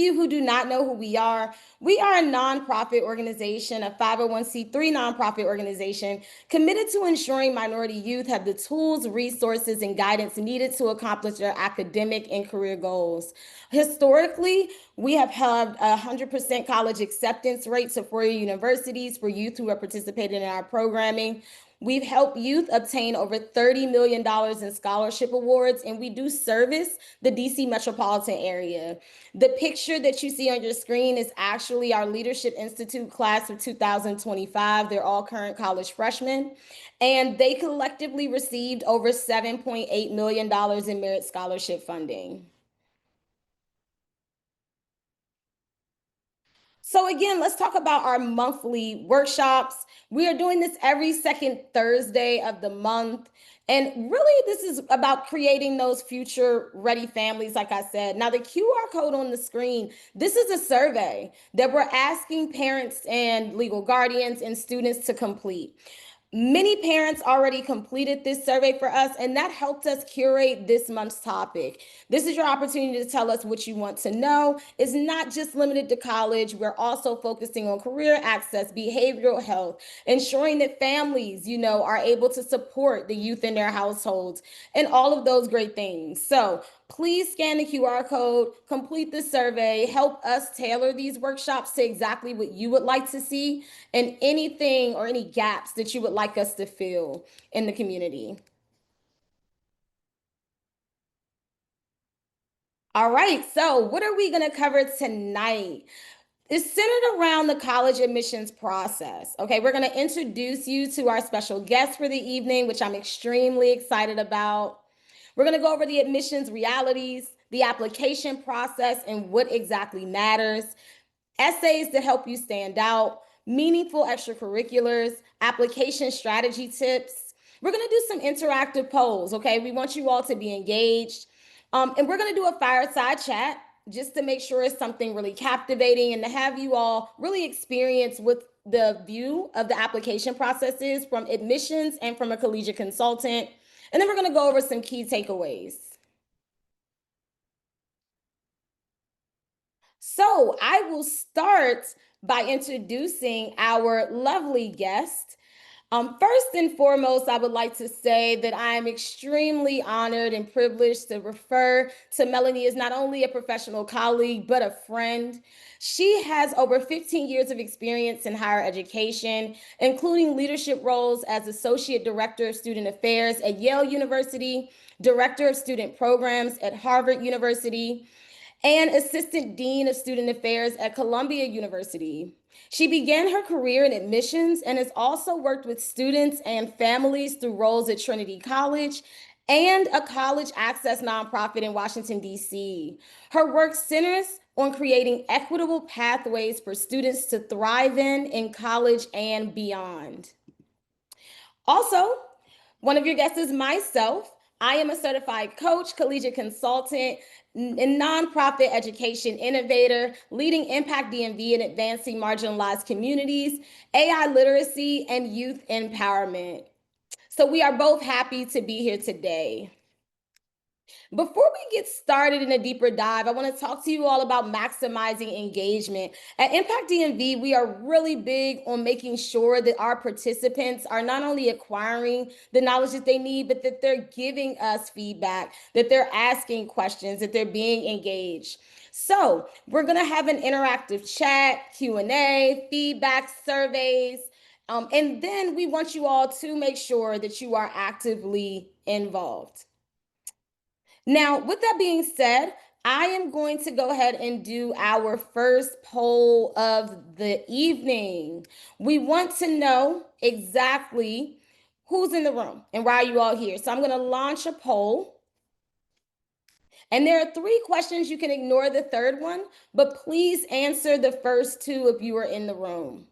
You who do not know who we are a nonprofit organization, a 501c3 nonprofit organization committed to ensuring minority youth have the tools, resources, and guidance needed to accomplish their academic and career goals. Historically, we have held 100% college acceptance rates to four-year universities for youth who have participated in our programming. We've helped youth obtain over $30 million in scholarship awards, and we do service the DC metropolitan area. The picture that you see on your screen is actually our Leadership Institute class of 2025. They're all current college freshmen, and they collectively received over $7.8 million in merit scholarship funding. So again, let's talk about our monthly workshops. We are doing this every second Thursday of the month. And really, this is about creating those future ready families, like I said. Now, the QR code on the screen, this is a survey that we're asking parents and legal guardians and students to complete. Many parents already completed this survey for us, and that helped us curate this month's topic. This is your opportunity to tell us what you want to know. It's not just limited to college. We're also focusing on career access, behavioral health, ensuring that families, are able to support the youth in their households, and all of those great things. So please scan the QR code, complete the survey, help us tailor these workshops to exactly what you would like to see and anything or any gaps that you would like us to fill in the community. All right, so what are we going to cover tonight? It's centered around the college admissions process. Okay, we're going to introduce you to our special guest for the evening, which I'm extremely excited about. We're going to go over the admissions realities, the application process, and what exactly matters, essays that help you stand out, meaningful extracurriculars, application strategy tips. We're going to do some interactive polls, okay? We want you all to be engaged. And we're going to do a fireside chat just to make sure it's something really captivating and to have you all really experience what the view of the application process is from admissions and from a collegiate consultant. And then we're going to go over some key takeaways. So I will start by introducing our lovely guest. First and foremost, I would like to say that I am extremely honored and privileged to refer to Melanie as not only a professional colleague, but a friend. She has over 15 years of experience in higher education, including leadership roles as Associate Director of Student Affairs at Yale University, Director of Student Programs at Harvard University, and Assistant Dean of Student Affairs at Columbia University. She began her career in admissions and has also worked with students and families through roles at Trinity College and a college access nonprofit in Washington, D.C. Her work centers on creating equitable pathways for students to thrive in college and beyond. Also, one of your guests is myself. I am a certified coach, collegiate consultant, and nonprofit education innovator, leading Impact DMV and advancing marginalized communities, AI literacy, and youth empowerment. So we are both happy to be here today. Before we get started in a deeper dive, I want to talk to you all about maximizing engagement. At Impact DMV, we are really big on making sure that our participants are not only acquiring the knowledge that they need, but that they're giving us feedback, that they're asking questions, that they're being engaged. So we're going to have an interactive chat, Q&A, feedback, surveys, and then we want you all to make sure that you are actively involved. Now, with that being said, I am going to go ahead and do our first poll of the evening. We want to know exactly who's in the room and why are you all here. So I'm going to launch a poll. And there are three questions. You can ignore the third one, but please answer the first two if you are in the room.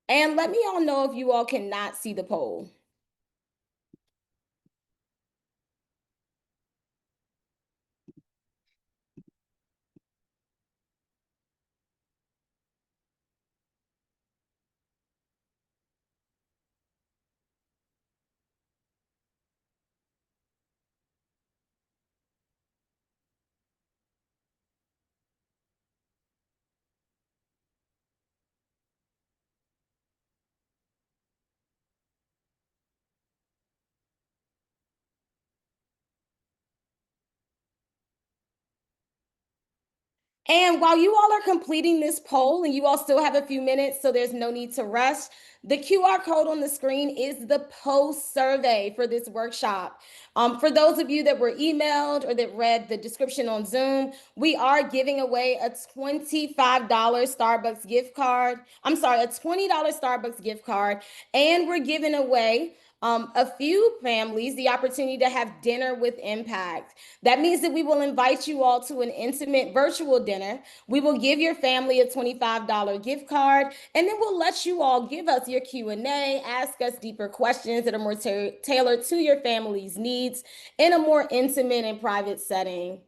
And let me all know if you all cannot see the poll. And while you all are completing this poll, and you all still have a few minutes, so there's no need to rush, the QR code on the screen is the post survey for this workshop. For those of you that were emailed or that read the description on Zoom, we are giving away a $25 Starbucks gift card. I'm sorry, a $20 Starbucks gift card. And we're giving away a few families the opportunity to have dinner with impact. That means that we will invite you all to an intimate virtual dinner. We will give your family a $25 gift card, and then we'll let you all give us your Q&A, ask us deeper questions that are more tailored to your family's needs in a more intimate and private setting.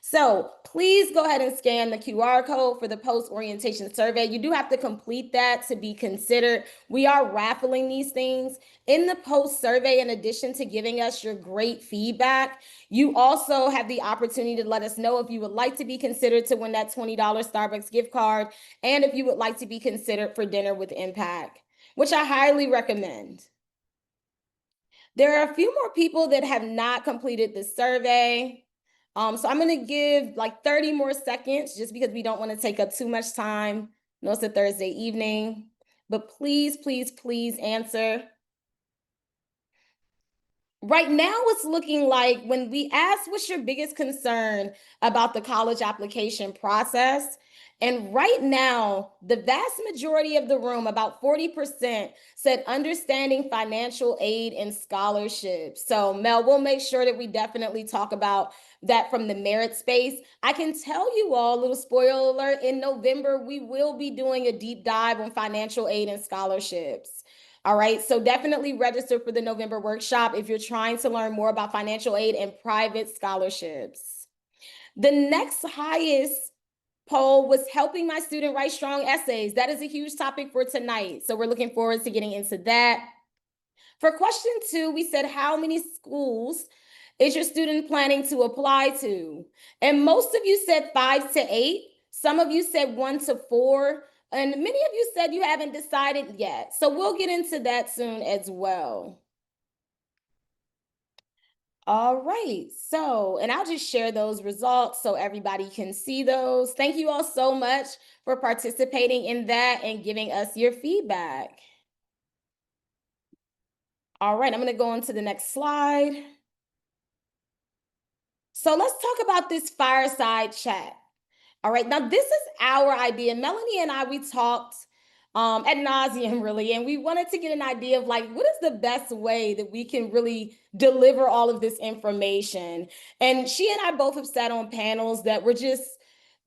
So please go ahead and scan the QR code for the post-orientation survey. You do have to complete that to be considered. We are raffling these things. In the post survey, in addition to giving us your great feedback, you also have the opportunity to let us know if you would like to be considered to win that $20 Starbucks gift card, and if you would like to be considered for dinner with impact, which I highly recommend. There are a few more people that have not completed the survey. So I'm going to give like 30 more seconds just because we don't want to take up too much time. No, it's a Thursday evening, but please, please, please answer. Right now, it's looking like when we asked what's your biggest concern about the college application process, and right now, the vast majority of the room, about 40%, said understanding financial aid and scholarships. So, Mel, we'll make sure that we definitely talk about that from the merit space. I can tell you all, a little spoiler alert, in November, we will be doing a deep dive on financial aid and scholarships. All right, so definitely register for the November workshop if you're trying to learn more about financial aid and private scholarships. The next highest poll was helping my student write strong essays. That is a huge topic for tonight. So we're looking forward to getting into that. For question 2, we said, how many schools is your student planning to apply to? And most of you said 5 to 8. Some of you said 1 to 4. And many of you said you haven't decided yet. So we'll get into that soon as well. All right, so, and I'll just share those results so everybody can see those. Thank you all so much for participating in that and giving us your feedback. All right, I'm going to go on to the next slide. So let's talk about this fireside chat. All right, now this is our idea. Melanie and I, we talked ad nauseum really, and we wanted to get an idea of like, what is the best way that we can really deliver all of this information? And she and I both have sat on panels that were just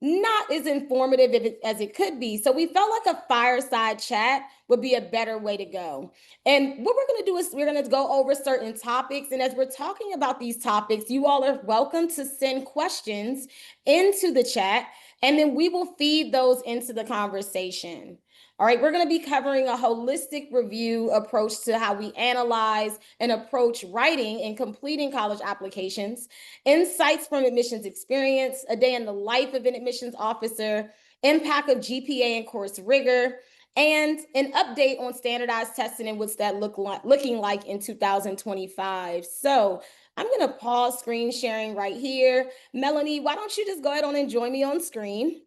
not as informative as it could be. So we felt like a fireside chat would be a better way to go. And what we're going to do is we're going to go over certain topics. And as we're talking about these topics, you all are welcome to send questions into the chat, and then we will feed those into the conversation. All right, we're going to be covering a holistic review approach to how we analyze and approach writing and completing college applications, insights from admissions experience, a day in the life of an admissions officer, impact of GPA and course rigor, and an update on standardized testing and what's that looking like in 2025. So I'm going to pause screen sharing right here. Melanie, why don't you just go ahead on and join me on screen?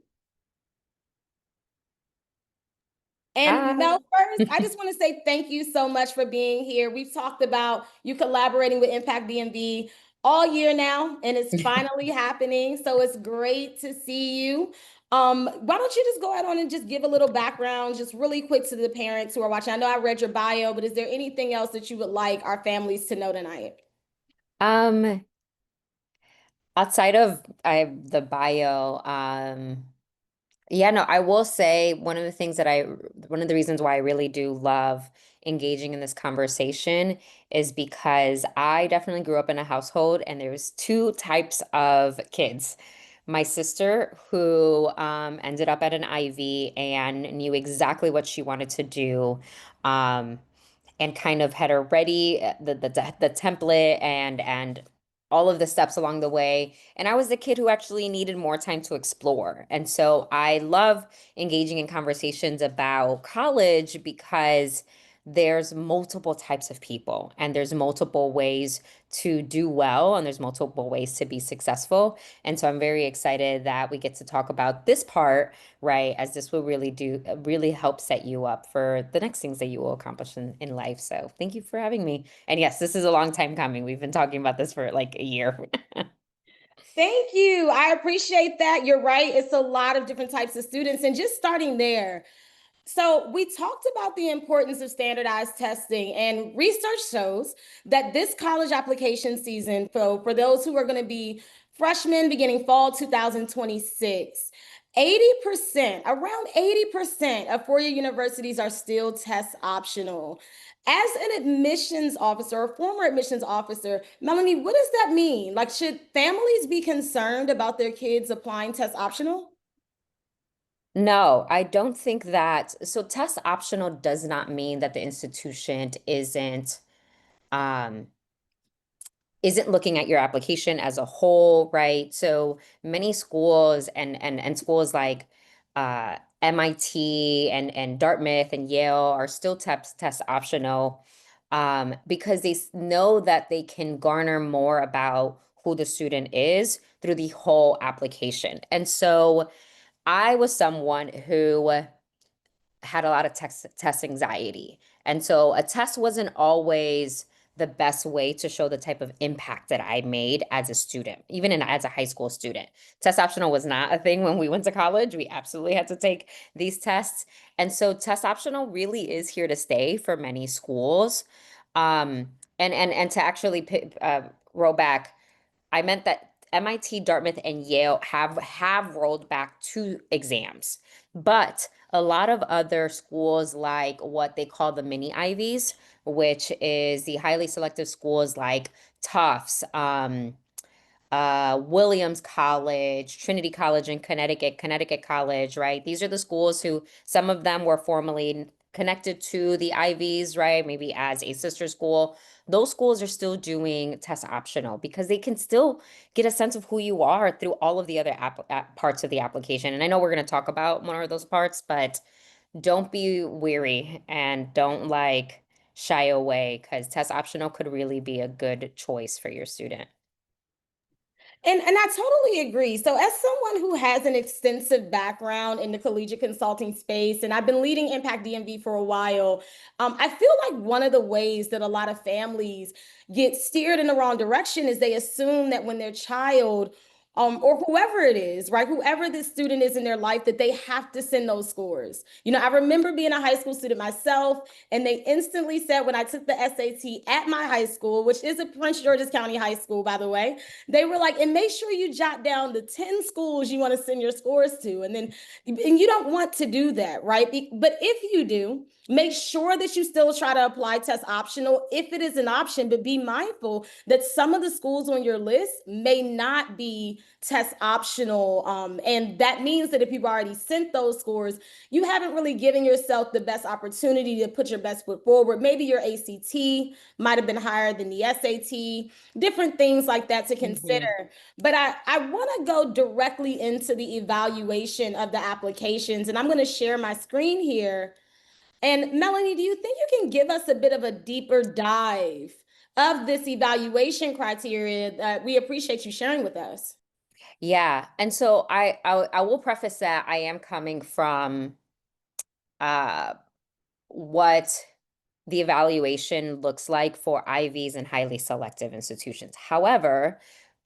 And Mel, first, I just want to say thank you so much for being here. We've talked about you collaborating with Impact DMV all year now, and it's finally happening. So it's great to see you. Why don't you just go ahead on and just give a little background, just really quick to the parents who are watching? I know I read your bio, but is there anything else that you would like our families to know tonight? Um, Outside of the bio, yeah, no, I will say one of the reasons why I really do love engaging in this conversation is because I definitely grew up in a household and there was two types of kids. My sister, who ended up at an Ivy and knew exactly what she wanted to do, um, and kind of had already the template and all of the steps along the way. And I was the kid who actually needed more time to explore. And so I love engaging in conversations about college because there's multiple types of people and there's multiple ways to do well and there's multiple ways to be successful. And so I'm very excited that we get to talk about this part, right? As this will really help set you up for the next things that you will accomplish in life. So thank you for having me. And yes, this is a long time coming. We've been talking about this for like a year. Thank you. I appreciate that. You're right. It's a lot of different types of students. And just starting there, so, we talked about the importance of standardized testing, and research shows that this college application season, for those who are going to be freshmen beginning fall 2026, 80%, around 80% of four-year universities are still test optional. As an admissions officer or former admissions officer, Melanie, what does that mean? Like, should families be concerned about their kids applying test optional? No, I don't think that. So test optional does not mean that the institution um isn't looking at your application as a whole, right? So many schools and schools like MIT and Dartmouth and Yale are still test optional because know that they can garner more about who the student is through the whole application. And so I was someone who had a lot of test anxiety. And so a test wasn't always the best way to show the type of impact that I made as a student, even as a high school student. Test optional was not a thing when we went to college. We absolutely had to take these tests. And so test optional really is here to stay for many schools. And to actually roll back, I meant that MIT, Dartmouth, and Yale have rolled back two exams, but a lot of other schools, like what they call the mini Ivies, which is the highly selective schools like Tufts, Williams College, Trinity College in Connecticut, Connecticut College, right? These are the schools who some of them were formerly connected to the Ivies, right? Maybe as a sister school. Those schools are still doing test optional because they can still get a sense of who you are through all of the other parts of the application. And I know we're going to talk about one of those parts, but don't be weary and don't like shy away because test optional could really be a good choice for your student. And I totally agree. So, as someone who has an extensive background in the collegiate consulting space, and I've been leading Impact DMV for a while, I feel like one of the ways that a lot of families get steered in the wrong direction is they assume that when their child or whoever it is, right? Whoever this student is in their life, that they have to send those scores. You know, I remember being a high school student myself, and they instantly said when I took the SAT at my high school, which is a Prince George's County high school, by the way, they were like, and make sure you jot down the 10 schools you want to send your scores to. And you don't want to do that, right? But if you do, make sure that you still try to apply test optional if it is an option, but be mindful that some of the schools on your list may not be test optional. And that means that if you've already sent those scores, you haven't really given yourself the best opportunity to put your best foot forward. Maybe your ACT might have been higher than the SAT, different things like that to Mhm. consider. But I want to go directly into the evaluation of the applications, and I'm going to share my screen here. And Melanie, do you think you can give us a bit of a deeper dive of this evaluation criteria that we appreciate you sharing with us? Yeah. And so I will preface that I am coming from uh what the evaluation looks like for IVs and highly selective institutions. However,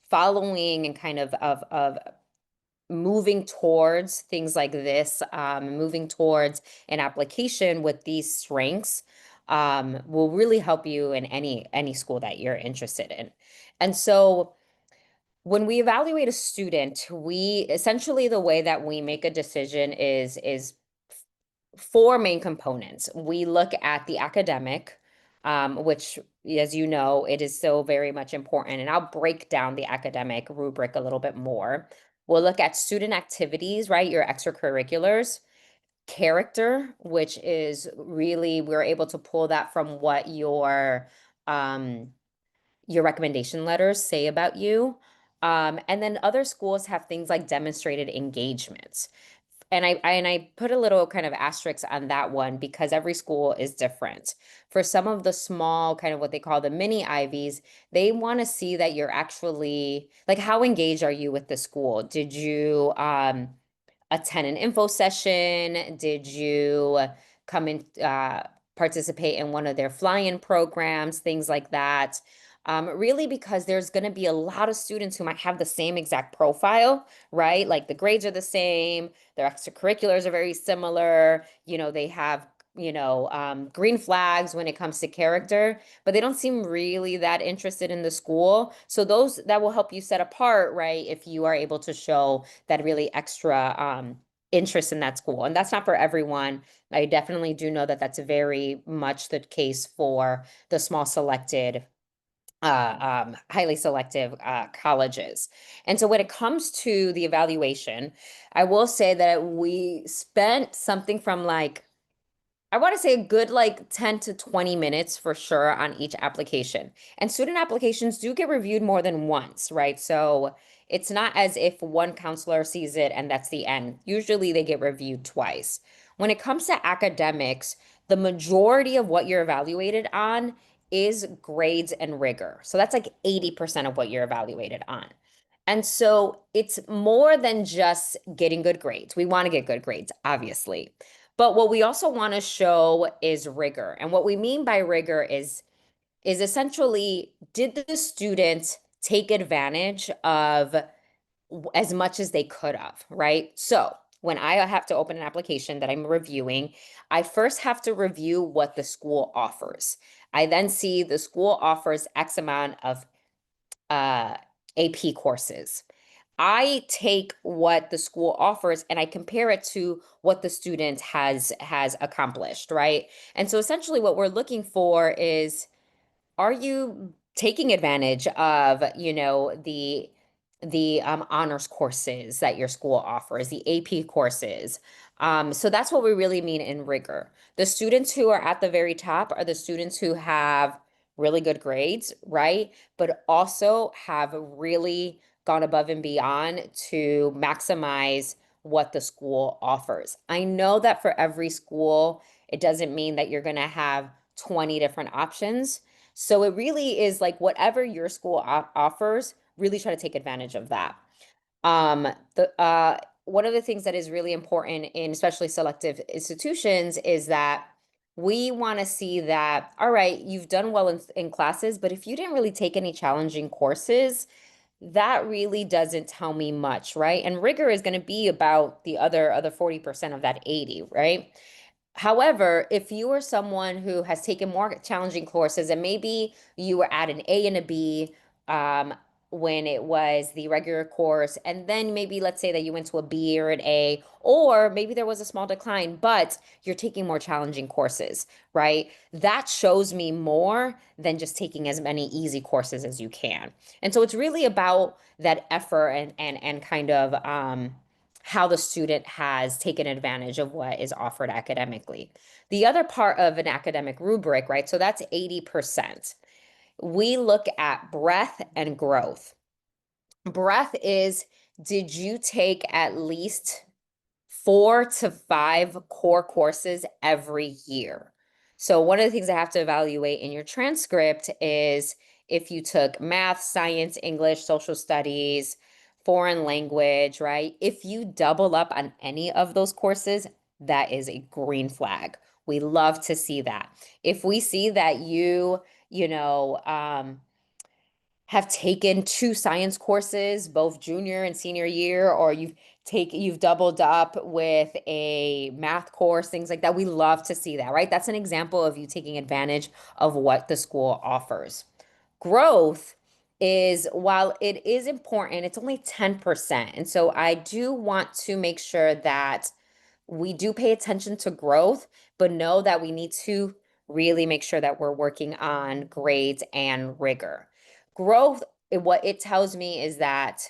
following and kind of moving towards things like this, moving towards an application with these strengths, will really help you in any school that you're interested in. And so when we evaluate a student, we essentially the way that we make a decision is four main components. We look at the academic, which, as you know, it is so very much important. And I'll break down the academic rubric a little bit more. We'll look at student activities, right? Your extracurriculars, character, which is really, we're able to pull that from what your recommendation letters say about you. And then other schools have things like demonstrated engagements. and I put a little kind of asterisk on that one because every school is different. For some of the small, kind of what they call the mini Ivies, they want to see that you're actually like, how engaged are you with the school? Did you attend an info session? Did you come in, participate in one of their fly-in programs, things like that? Really, because there's going to be a lot of students who might have the same exact profile, right? Like the grades are the same, their extracurriculars are very similar. They have, green flags when it comes to character, but they don't seem really that interested in the school. So those that will help you set apart, right? If you are able to show that really extra interest in that school. And that's not for everyone. I definitely do know that that's very much the case for the small selected highly selective colleges. And so when it comes to the evaluation, I will say that we spent something from like, I want to say a good like 10 to 20 minutes for sure on each application. And student applications do get reviewed more than once, right? So it's not as if one counselor sees it and that's the end. Usually they get reviewed twice. When it comes to academics, the majority of what you're evaluated on is grades and rigor. So that's like 80% of what you're evaluated on. And so it's more than just getting good grades. We want to get good grades, obviously. But what we also want to show is rigor. And what we mean by rigor is essentially, did the student take advantage of as much as they could have, right? So when I have to open an application that I'm reviewing, I first have to review what the school offers. I then see the school offers X amount of uh, AP courses. I take what the school offers and I compare it to what the student has accomplished, right? And so essentially what we're looking for is, are you taking advantage of, the honors courses that your school offers, the AP courses? So that's what we really mean in rigor. The students who are at the very top are the students who have really good grades, right? But also have really gone above and beyond to maximize what the school offers. I know that for every school, it doesn't mean that you're going to have 20 different options. So it really is like whatever your school offers, really try to take advantage of that. The One of the things that is really important in especially selective institutions is that we want to see that, all right, you've done well in classes, but if you didn't really take any challenging courses, that really doesn't tell me much, right? And rigor is going to be about the other 40% of that 80, right? However, if you are someone who has taken more challenging courses and maybe you were at an A and a B um, when it was the regular course, and then maybe let's say that you went to a B or an A, or maybe there was a small decline, but you're taking more challenging courses, right? That shows me more than just taking as many easy courses as you can. And so it's really about that effort and kind of how the student has taken advantage of what is offered academically. The other part of an academic rubric, right? So that's 80%. We look at breadth and growth. Breadth is, did you take at least 4 to 5 core courses every year? So one of the things I have to evaluate in your transcript is if you took math, science, English, social studies, foreign language, right? If you double up on any of those courses, that is a green flag. We love to see that. If we see that you know, have taken 2 science courses, both junior and senior year, or you've doubled up with a math course, things like that. We love to see that, right? That's an example of you taking advantage of what the school offers. Growth is, while it is important, it's only 10%. And so I do want to make sure that we do pay attention to growth, but know that we need to really make sure that we're working on grades and rigor. Growth, what it tells me is that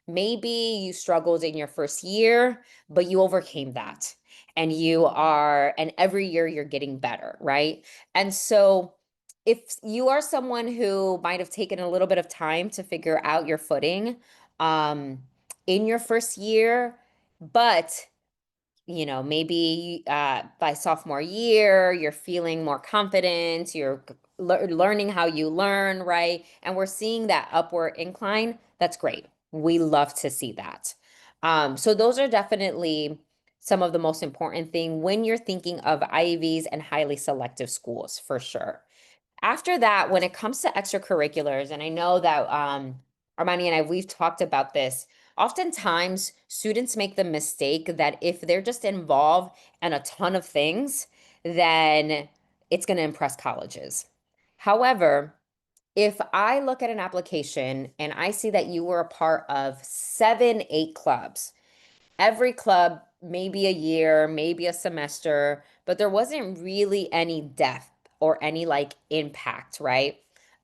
maybe you struggled in your first year, but you overcame that. And every year you're getting better, right? And so if you are someone who might have taken a little bit of time to figure out your footing um, in your first year, but maybe by sophomore year, you're feeling more confident, you're learning how you learn, right? And we're seeing that upward incline. That's great. We love to see that. So those are definitely some of the most important thing when you're thinking of IVs and highly selective schools, for sure. After that, when it comes to extracurriculars, and I know that Armani and I, we've talked about this. Oftentimes, students make the mistake that if they're just involved in a ton of things, then it's going to impress colleges. However, if I look at an application and I see that you were a part of 7, 8 clubs, every club, maybe a year, maybe a semester, but there wasn't really any depth or any like impact, right?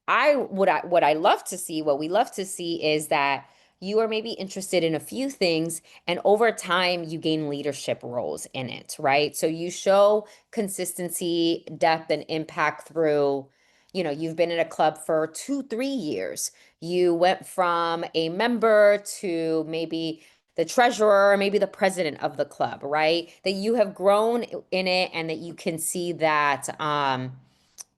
What I love to see, what we love to see is that you are maybe interested in a few things and over time you gain leadership roles in it, right? So you show consistency, depth, and impact through, you've been in a club for 2, 3 years. You went from a member to maybe the treasurer, or maybe the president of the club, right? That you have grown in it and that you can see that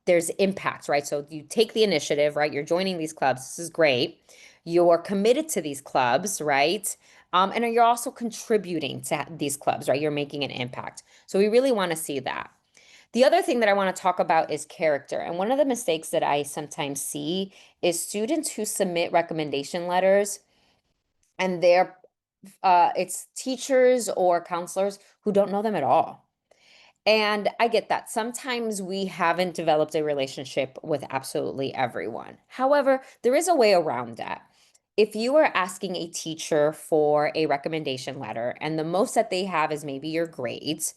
there's impact, right? So you take the initiative, right? You're joining these clubs. This is great. You're committed to these clubs, right? And you're also contributing to these clubs, right? You're making an impact. So we really want to see that. The other thing that I want to talk about is character. And one of the mistakes that I sometimes see is students who submit recommendation letters and it's teachers or counselors who don't know them at all. And I get that. Sometimes we haven't developed a relationship with absolutely everyone. However, there is a way around that. If you are asking a teacher for a recommendation letter and the most that they have is maybe your grades,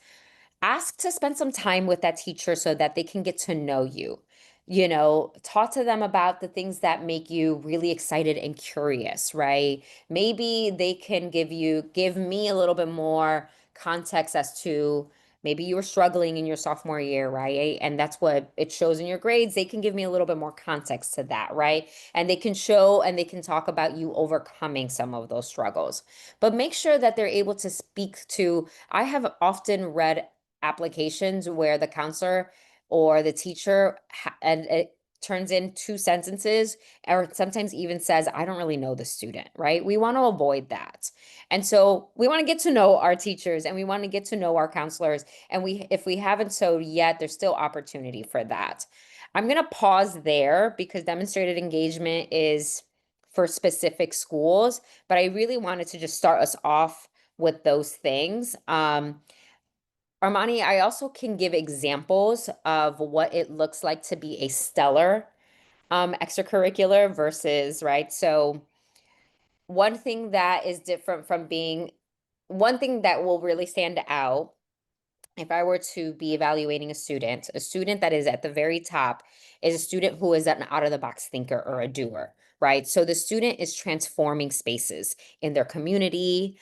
ask to spend some time with that teacher so that they can get to know you. Talk to them about the things that make you really excited and curious, right? Maybe they can give me a little bit more context as to maybe you were struggling in your sophomore year, right? And that's what it shows in your grades. They can give me a little bit more context to that, right? And they can show and they can talk about you overcoming some of those struggles. But make sure that they're able to speak to, I have often read applications where the counselor or the teacher and it turns in 2 sentences or sometimes even says, I don't really know the student, right? We want to avoid that. And so we want to get to know our teachers and we want to get to know our counselors. And if we haven't so yet, there's still opportunity for that. I'm going to pause there because demonstrated engagement is for specific schools, but I really wanted to just start us off with those things. Armani, I also can give examples of what it looks like to be a stellar extracurricular versus, right? So, one thing that is different from being, one thing that will really stand out if I were to be evaluating a student that is at the very top is a student who is an out of the box thinker or a doer, right? So the student is transforming spaces in their community,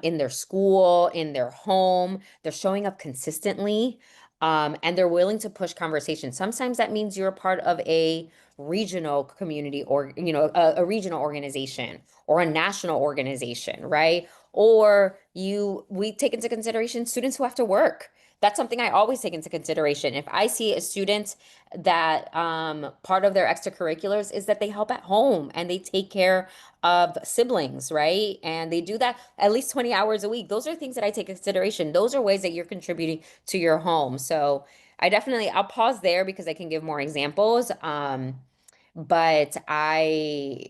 in their school, in their home. They're showing up consistently, and they're willing to push conversation. Sometimes that means you're a part of a regional community or a regional organization or a national organization, right? Or we take into consideration students who have to work. That's something I always take into consideration. If I see a student that part of their extracurriculars is that they help at home and they take care of siblings, right? And they do that at least 20 hours a week. Those are things that I take into consideration. Those are ways that you're contributing to your home. So I'll pause there because I can give more examples. But I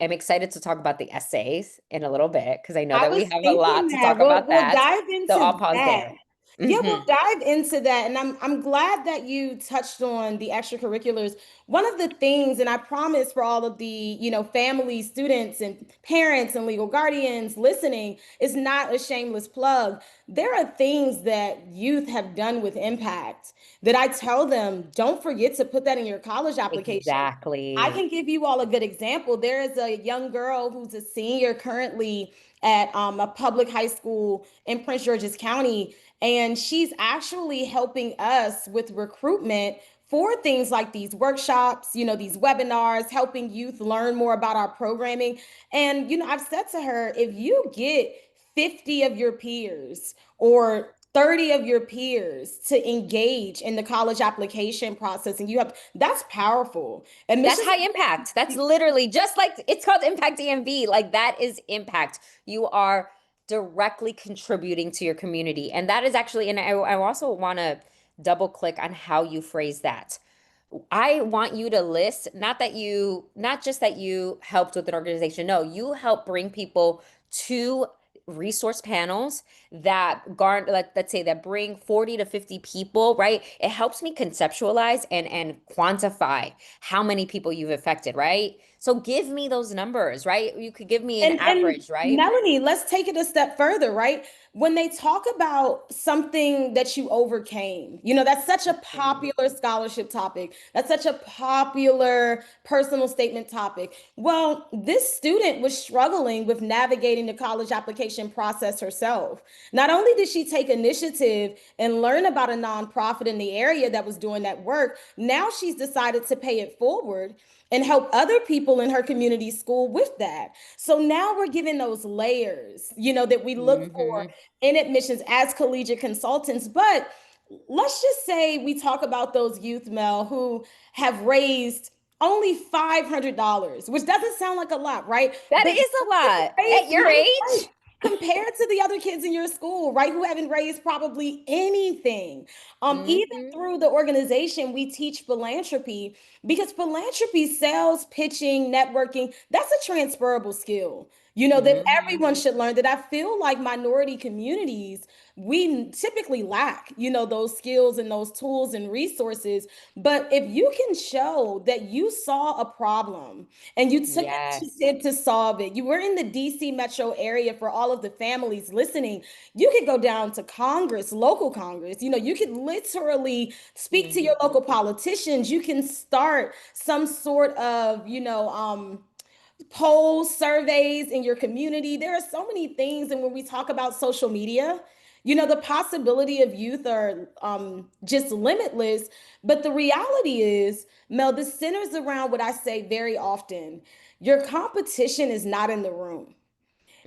am excited to talk about the essays in a little bit because I know I that we was have a lot thinking to that talk about we'll that. dive So into I'll pause that. there. Yeah, we'll Hmm. dive into that. And I'm glad that you touched on the extracurriculars. One of the things, and I promise for all of the, family, students, and parents and legal guardians listening, is not a shameless plug. There are things that youth have done with impact that I tell them, don't forget to put that in your college application. I Exactly. can give you all a good example. There is a young girl who's a senior currently at a public high school in Prince George's County, and she's actually helping us with recruitment for things like these workshops, these webinars, helping youth learn more about our programming. And, I've said to her, if you get 50 of your peers or 30 of your peers to engage in the college application process, and you have that's powerful. That's Admissions. high impact. That's literally just like it's called impact DMV. Like that is impact. You are directly contributing to your community. And that is actually, and I also want to double click on how you phrase that. I want you to list, not just that you helped with an organization. No, you help bring people to resource panels that garner, let's say that bring 40 to 50 people, right? It helps me conceptualize and quantify how many people you've affected, right? So give me those numbers, right? You could give me an And average, right? Melanie, let's take it a step further, right? When they talk about something that you overcame, that's such a Mhm. popular scholarship topic. That's such a popular personal statement topic. Well, this student was struggling with navigating the college application process herself. Not only did she take initiative and learn about a nonprofit in the area that was doing that work, now she's decided to pay it forward and help other people in her community school with that. So now we're given those layers, that we look for Mhm. in admissions as collegiate consultants. But let's just say we talk about those youth, Mel, who have raised only $500, which doesn't sound like a lot, right? That But is a lot raised at your not right, age. compared to the other kids in your school, right, who haven't raised probably anything. Even Hmm. through the organization, we teach philanthropy because philanthropy, sales, pitching, networking, that's a transferable skill. That Hmm. everyone should learn that I feel like minority communities, we typically lack, those skills and those tools and resources. But if you can show that you saw a problem and you took Yes. initiative to solve it, you were in the DC metro area for all of the families listening, you could go down to Congress, local Congress, you could literally speak to your Hmm. local politicians, you can start some sort of, polls, surveys in your community. There are so many things. And when we talk about social media, the possibility of youth are just limitless. But the reality is, Mel, this centers around what I say very often: your competition is not in the room.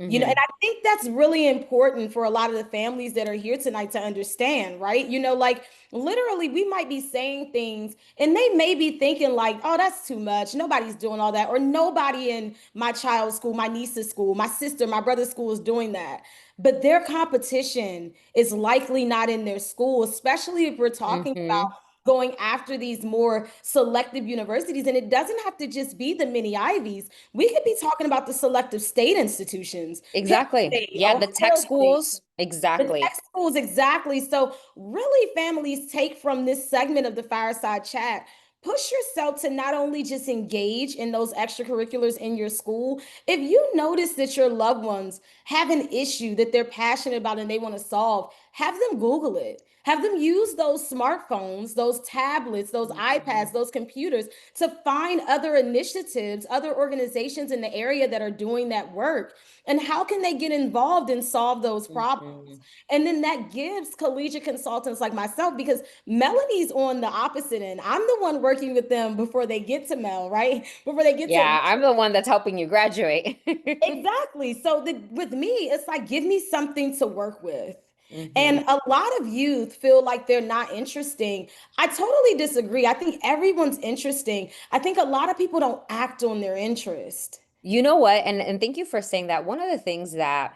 And Hmm. I think that's really important for a lot of the families that are here tonight to understand, right? Like literally, we might be saying things and they may be thinking, like, oh, that's too much. Nobody's doing all that. Or nobody in my child's school, my niece's school, my sister, my brother's school is doing that. But their competition is likely not in their school, especially if we're talking about Hmm. going after these more selective universities. And it doesn't have to just be the mini Ivies. We could be talking about the selective state institutions, Penn Exactly. State, Yeah, the tech Ohio State, schools. the tech Exactly. schools, exactly. So, really, families take from this segment of the fireside chat. Push yourself to not only just engage in those extracurriculars in your school. If you notice that your loved ones have an issue that they're passionate about and they want to solve, have them Google it. Have them use those smartphones, those tablets, those Hmm. iPads, those computers to find other initiatives, other organizations in the area that are doing that work. And how can they get involved and solve those problems? Hmm. And then that gives collegiate consultants like myself, because Melanie's on the opposite end. I'm the one working with them before they get to Mel, right? Before they get to Yeah, I'm the one that's helping you graduate. exactly. So with me, it's like, give me something to work with. Hmm. And a lot of youth feel like they're not interesting. I totally disagree. I think everyone's interesting. I think a lot of people don't act on their interest. You know what? And thank you for saying that. One of the things that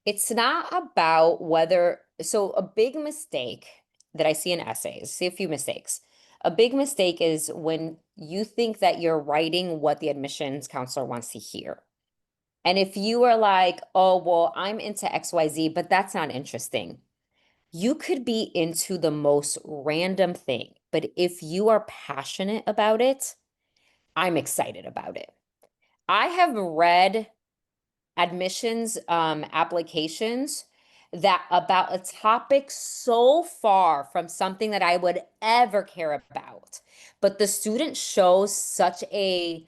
it's not about whether, so a big mistake that I see in essays, see a few mistakes. A big mistake is when you think that you're writing what the admissions counselor wants to hear. And if you are like, oh, well, I'm into XYZ, but that's not interesting. You could be into the most random thing, but if you are passionate about it, I'm excited about it. I have read admissions applications that about a topic so far from something that I would ever care about, but the student shows such a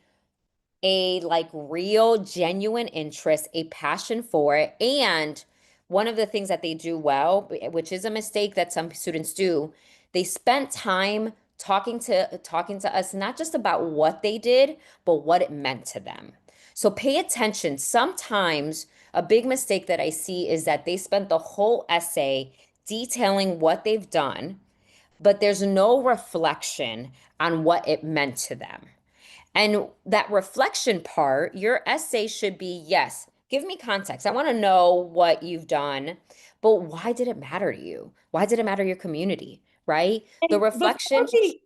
like real genuine interest, a passion for it. And one of the things that they do well, which is a mistake that some students do, they spent time talking to us not just about what they did, but what it meant to them. So pay attention. Sometimes a big mistake that I see is that they spent the whole essay detailing what they've done, but there's no reflection on what it meant to them. And that reflection part, your essay should be, yes, give me context. I want to know what you've done, but why did it matter to you? Why did it matter to your community? Right? The And before reflection, we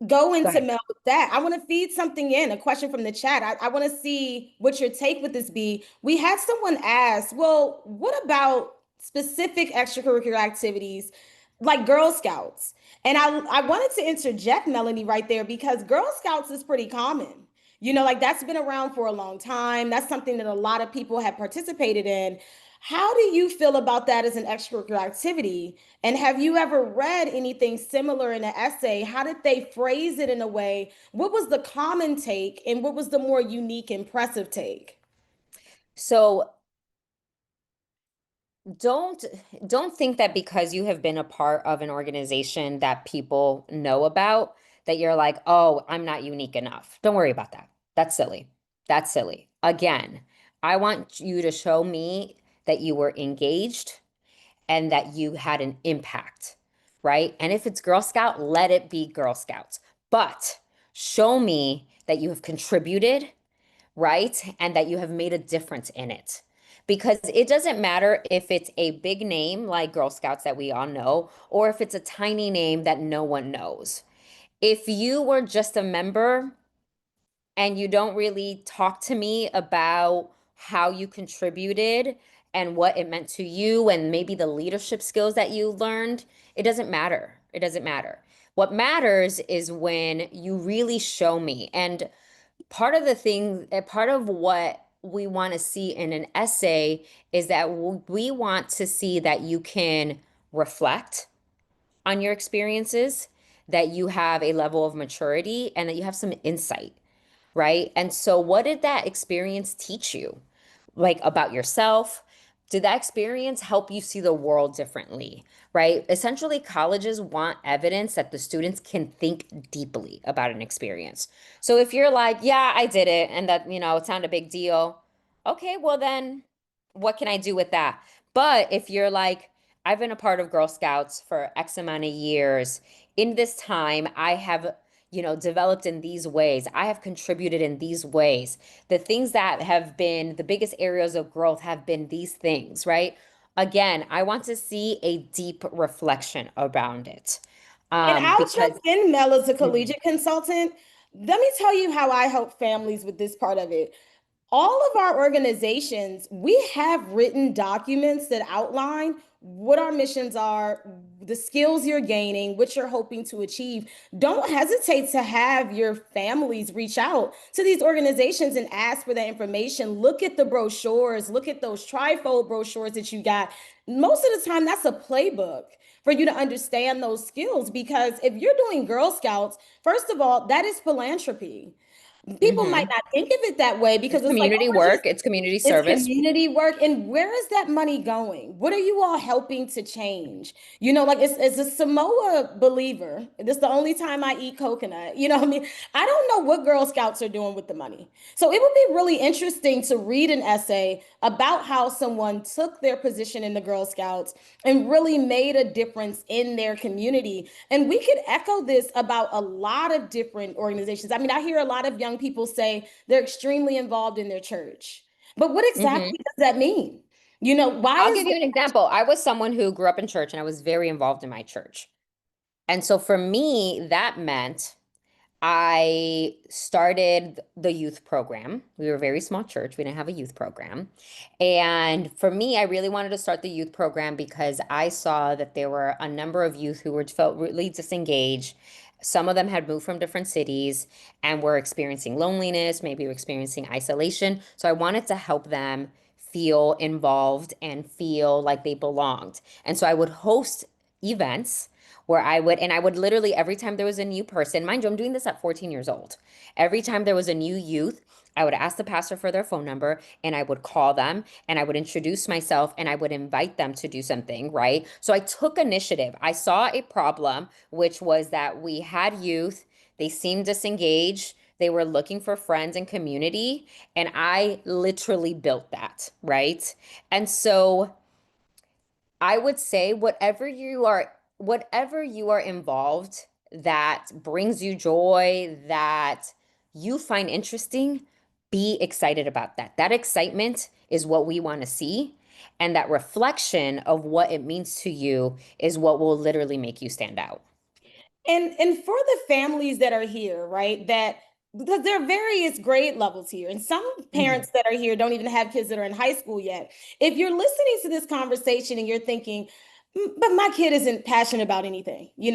go go into ahead. Mel with that, I want to feed something in, a question from the chat. I want to see what your take with this be. We had someone ask, well, what about specific extracurricular activities like Girl Scouts? And I wanted to interject Melanie right there because Girl Scouts is pretty common. Like that's been around for a long time. That's something that a lot of people have participated in. How do you feel about that as an extracurricular activity? And have you ever read anything similar in an essay? How did they phrase it in a way? What was the common take and what was the more unique, impressive take? So don't don't think that because you have been a part of an organization that people know about that you're like, "Oh, I'm not unique enough." Don't worry about that. That's silly. That's silly. Again, I want you to show me that you were engaged and that you had an impact, right? And if it's Girl Scout, let it be Girl Scouts. But show me that you have contributed, right? And that you have made a difference in it. Because it doesn't matter if it's a big name like Girl Scouts that we all know, or if it's a tiny name that no one knows. If you were just a member and you don't really talk to me about how you contributed and what it meant to you and maybe the leadership skills that you learned, it doesn't matter. It doesn't matter. What matters is when you really show me. And part of what we want to see in an essay is that we want to see that you can reflect on your experiences, that you have a level of maturity, and that you have some insight, right? And so, what did that experience teach you? Like about yourself? Did that experience help you see the world differently, right? Essentially, colleges want evidence that the students can think deeply about an experience. So if you're like, yeah, I did it, and that, it's not a big deal, okay, well, then what can I do with that? But if you're like, I've been a part of Girl Scouts for X amount of years, in this time, I have developed in these ways. I have contributed in these ways. The things that have been the biggest areas of growth have been these things, right? Again, I want to see a deep reflection around it. And I'll Because jump in, Mel, as a Mhm. collegiate consultant. Let me tell you how I help families with this part of it. All of our organizations, we have written documents that outline what our missions are, the skills you're gaining, what you're hoping to achieve. Don't hesitate to have your families reach out to these organizations and ask for that information. Look at the brochures, look at those trifold brochures that you got. Most of the time, that's a playbook for you to understand those skills because if you're doing Girl Scouts, first of all, that is philanthropy. People might Mhm. not think of it that way because It's it's like, oh, community we're just work, it's community it's service. community work. And where is that money going? What are you all helping to change? Like it's a Samoa believer. This is the only time I eat coconut. You know what I mean? I don't know what Girl Scouts are doing with the money. So it would be really interesting to read an essay about how someone took their position in the Girl Scouts and really made a difference in their community. And we could echo this about a lot of different organizations. I mean, I hear a lot of young people say they're extremely involved in their church. But what exactly Mhm. does that mean? Why I'll is give it? you an example. I was someone who grew up in church and I was very involved in my church. And so for me, that meant I started the youth program. We were a very small church. We didn't have a youth program. And for me, I really wanted to start the youth program because I saw that there were a number of youth who were felt really disengaged. Some of them had moved from different cities and were experiencing loneliness, maybe were experiencing isolation. So I wanted to help them feel involved and feel like they belonged. And so I would host events where I would literally, every time there was a new person, mind you, I'm doing this at 14 years old. Every time there was a new youth, I would ask the pastor for their phone number and I would call them and I would introduce myself and I would invite them to do something, right? So I took initiative. I saw a problem, which was that we had youth, they seemed disengaged. They were looking for friends and community, and I literally built that, right? And so I would say whatever you are involved that brings you joy, that you find interesting, be excited about that. That excitement is what we want to see. And that reflection of what it means to you is what will literally make you stand out. And for the families that are here, right, that because there are various grade levels here, and some Mhm. parents that are here don't even have kids that are in high school yet. If you're listening to this conversation and you're thinking, but my kid isn't passionate about anything, they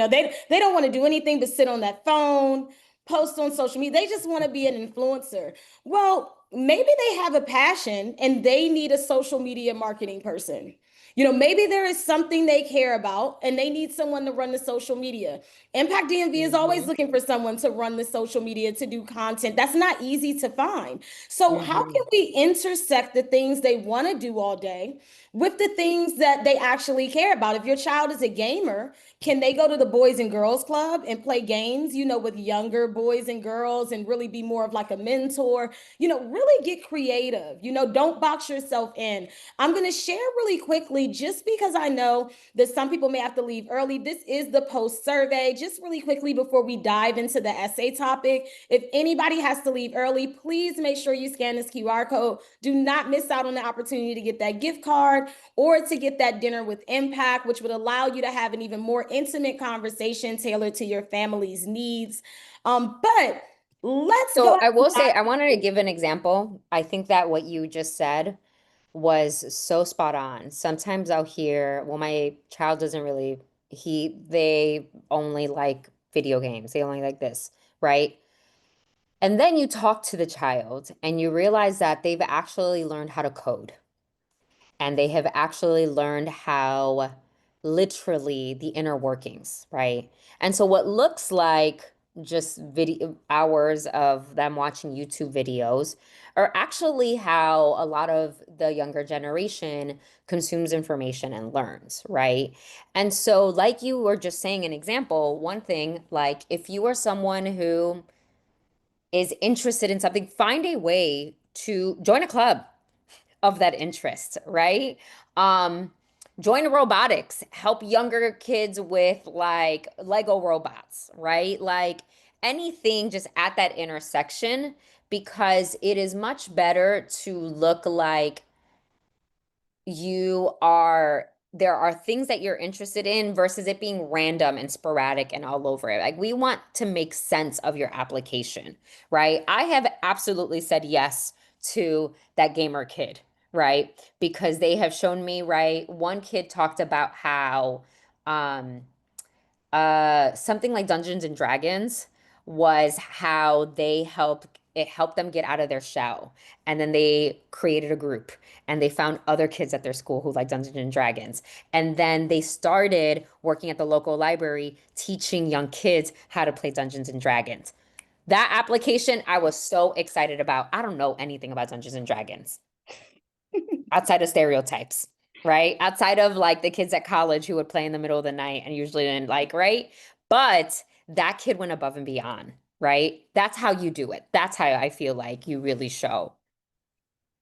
don't want to do anything but sit on that phone, post on social media. They just want to be an influencer. Well, maybe they have a passion and they need a social media marketing person. Maybe there is something they care about and they need someone to run the social media. Impact DMV is always Mhm. looking for someone to run the social media, to do content. That's not easy to find. So, how can Mhm. we intersect the things they want to do all day with the things that they actually care about? If your child is a gamer, can they go to the Boys and Girls Club and play games, with younger boys and girls and really be more of like a mentor? Really get creative. Don't box yourself in. I'm going to share really quickly, just because I know that some people may have to leave early. This is the post survey. Just really quickly before we dive into the essay topic, if anybody has to leave early, please make sure you scan this QR code. Do not miss out on the opportunity to get that gift card or to get that dinner with impact, which would allow you to have an even more intimate conversation tailored to your family's needs. But let's go So ahead I and will say, I wanted to dive. give an example. I think that what you just said was so spot on. Sometimes I'll hear, well, my child doesn't really, they only like video games. They only like this, right? And then you talk to the child and you realize that they've actually learned how to code and they have actually learned how literally the inner workings, right? And so what looks like just video hours of them watching YouTube videos are actually how a lot of the younger generation consumes information and learns, right? And so like you were just saying an example, one thing, like if you are someone who is interested in something, find a way to join a club of that interest, right? Um, Join robotics, help younger kids with like Lego robots, right? Like anything just at that intersection, because it is much better to look like there are things that you're interested in versus it being random and sporadic and all over it. Like we want to make sense of your application, right? I have absolutely said yes to that gamer kid, right? Because they have shown me, right? One kid talked about how um something like Dungeons and Dragons was how it helped them get out of their shell. And then they created a group and they found other kids at their school who like Dungeons and Dragons. And then they started working at the local library teaching young kids how to play Dungeons and Dragons. That application I was so excited about. I don't know anything about Dungeons and Dragons outside of stereotypes, right? Outside of like the kids at college who would play in the middle of the night and usually didn't like, right? But that kid went above and beyond, right? That's how you do it. That's how I feel like you really show.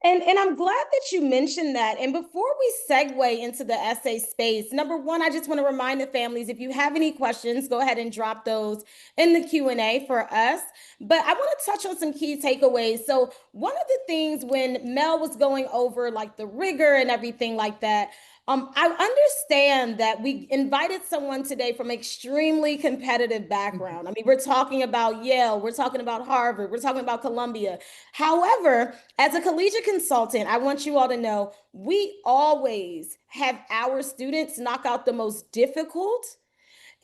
And I'm glad that you mentioned that. And before we segue into the essay space, number one, I just want to remind the families, if you have any questions, go ahead and drop those in the Q&A for us. But I want to touch on some key takeaways. So one of the things when Mel was going over like the rigor and everything like that, I understand that we invited someone today from extremely competitive Mhm. background. I mean, we're talking about Yale, we're talking about Harvard, we're talking about Columbia. However, as a collegiate consultant, I want you all to know we always have our students knock out the most difficult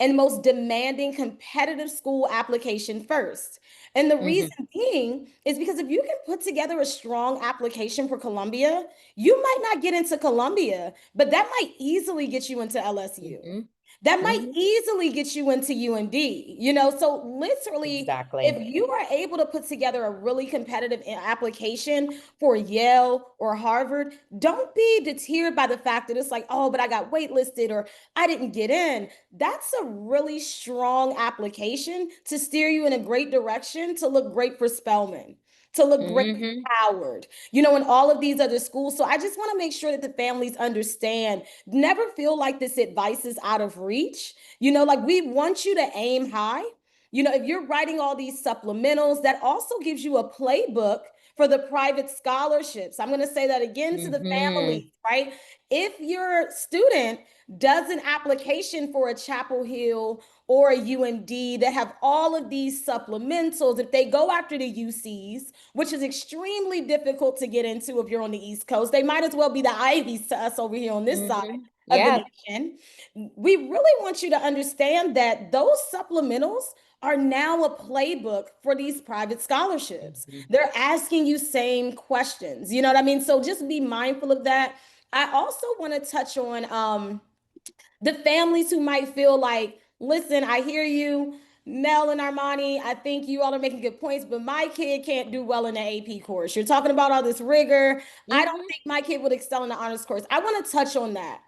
and most demanding competitive school application first. And the Mhm. reason being is because if you can put together a strong application for Columbia, you might not get into Columbia, but that might easily get you into LSU. Mhm. that might Mhm. easily get you into UND, you know? So literally, if Exactly. you are able to put together a really competitive application for Yale or Harvard, don't be deterred by the fact that it's like, oh, but I got waitlisted or I didn't get in. That's a really strong application to steer you in a great direction to look great for Spelman, to look great for Hmm. Howard, you know, and all of these other schools. So I just want to make sure that the families understand, never feel like this advice is out of reach. You know, like we want you to aim high. You know, if you're writing all these supplementals, that also gives you a playbook for the private scholarships. I'm going to say that again to the Hmm. families, right? If your student does an application for a Chapel Hill or a UND that have all of these supplementals, if they go after the UCs, which is extremely difficult to get into if you're on the East Coast, they might as well be the Ivies to us over here on this side Hmm. of the Yeah. nation. We really want you to understand that those supplementals are now a playbook for these private scholarships. Mhm. They're asking you same questions. You know what I mean? So just be mindful of that. I also want to touch on the families who might feel like, listen, I hear you, Mel and Armani. I think you all are making good points, but my kid can't do well in the AP course. You're talking about all this rigor. I don't Hmm. think my kid would excel in the honors course. I want to touch on that.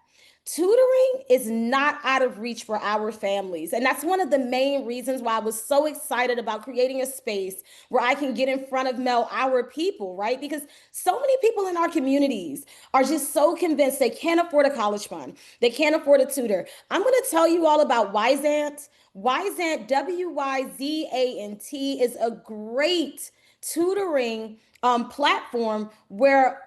Tutoring is not out of reach for our families. And that's one of the main reasons why I was so excited about creating a space where I can get in front of Mel, our people, right? Because so many people in our communities are just so convinced they can't afford a college fund, they can't afford a tutor. I'm going to tell you all about Wyzant. Wyzant, Wyzant, is a great tutoring platform where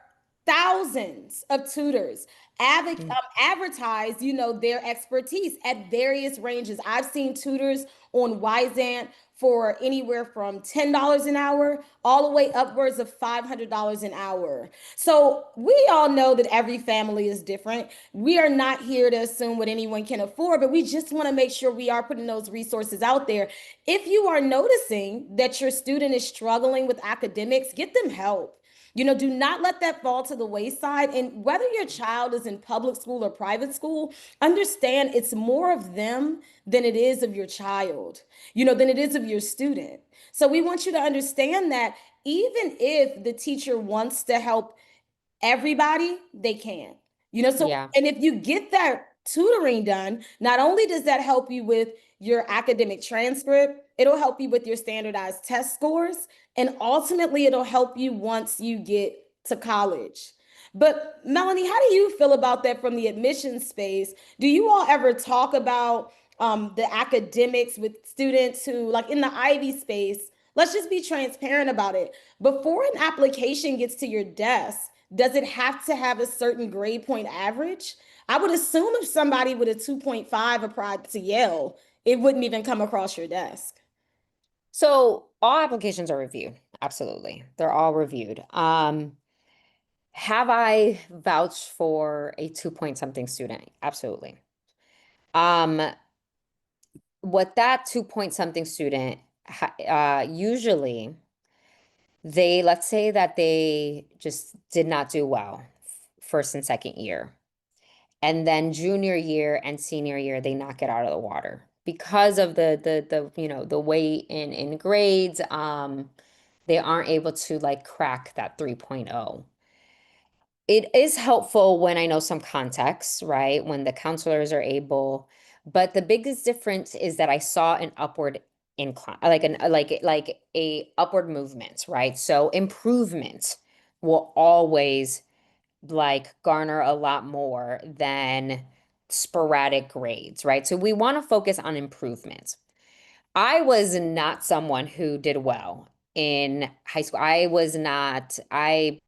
thousands of tutors advertise, you know, their expertise at various ranges. I've seen tutors on Wyzant for anywhere from $10 an hour all the way upwards of $500 an hour. So we all know that every family is different. We are not here to assume what anyone can afford, but we just want to make sure we are putting those resources out there. If you are noticing that your student is struggling with academics, get them help. You know, do not let that fall to the wayside. And whether your child is in public school or private school, understand it's more of them than it is of your child, you know, than it is of your student. So we want you to understand that even if the teacher wants to help everybody, they can. You know, so, Yeah. and if you get that tutoring done, not only does that help you with your academic transcript, it'll help you with your standardized test scores, and ultimately it'll help you once you get to college. But Melanie, how do you feel about that from the admissions space? Do you all ever talk about the academics with students who, like in the Ivy space, let's just be transparent about it. Before an application gets to your desk, does it have to have a certain grade point average? I would assume if somebody with a 2.5 applied to Yale, it wouldn't even come across your desk. So all applications are reviewed. Absolutely. They're all reviewed. Have I vouched for a 2 point something student? Absolutely. Um, what that 2 point something student usually let's say that they just did not do well first and second year. And then junior year and senior year, they knock it out of the water because of the weight in grades. They aren't able to like crack that 3.0. It is helpful when I know some context, right? When the counselors are able, but the biggest difference is that I saw an upward incline, like a upward movement, right? So improvement will always like garner a lot more than sporadic grades, right? So we want to focus on improvements. I was not someone who did well in high school. I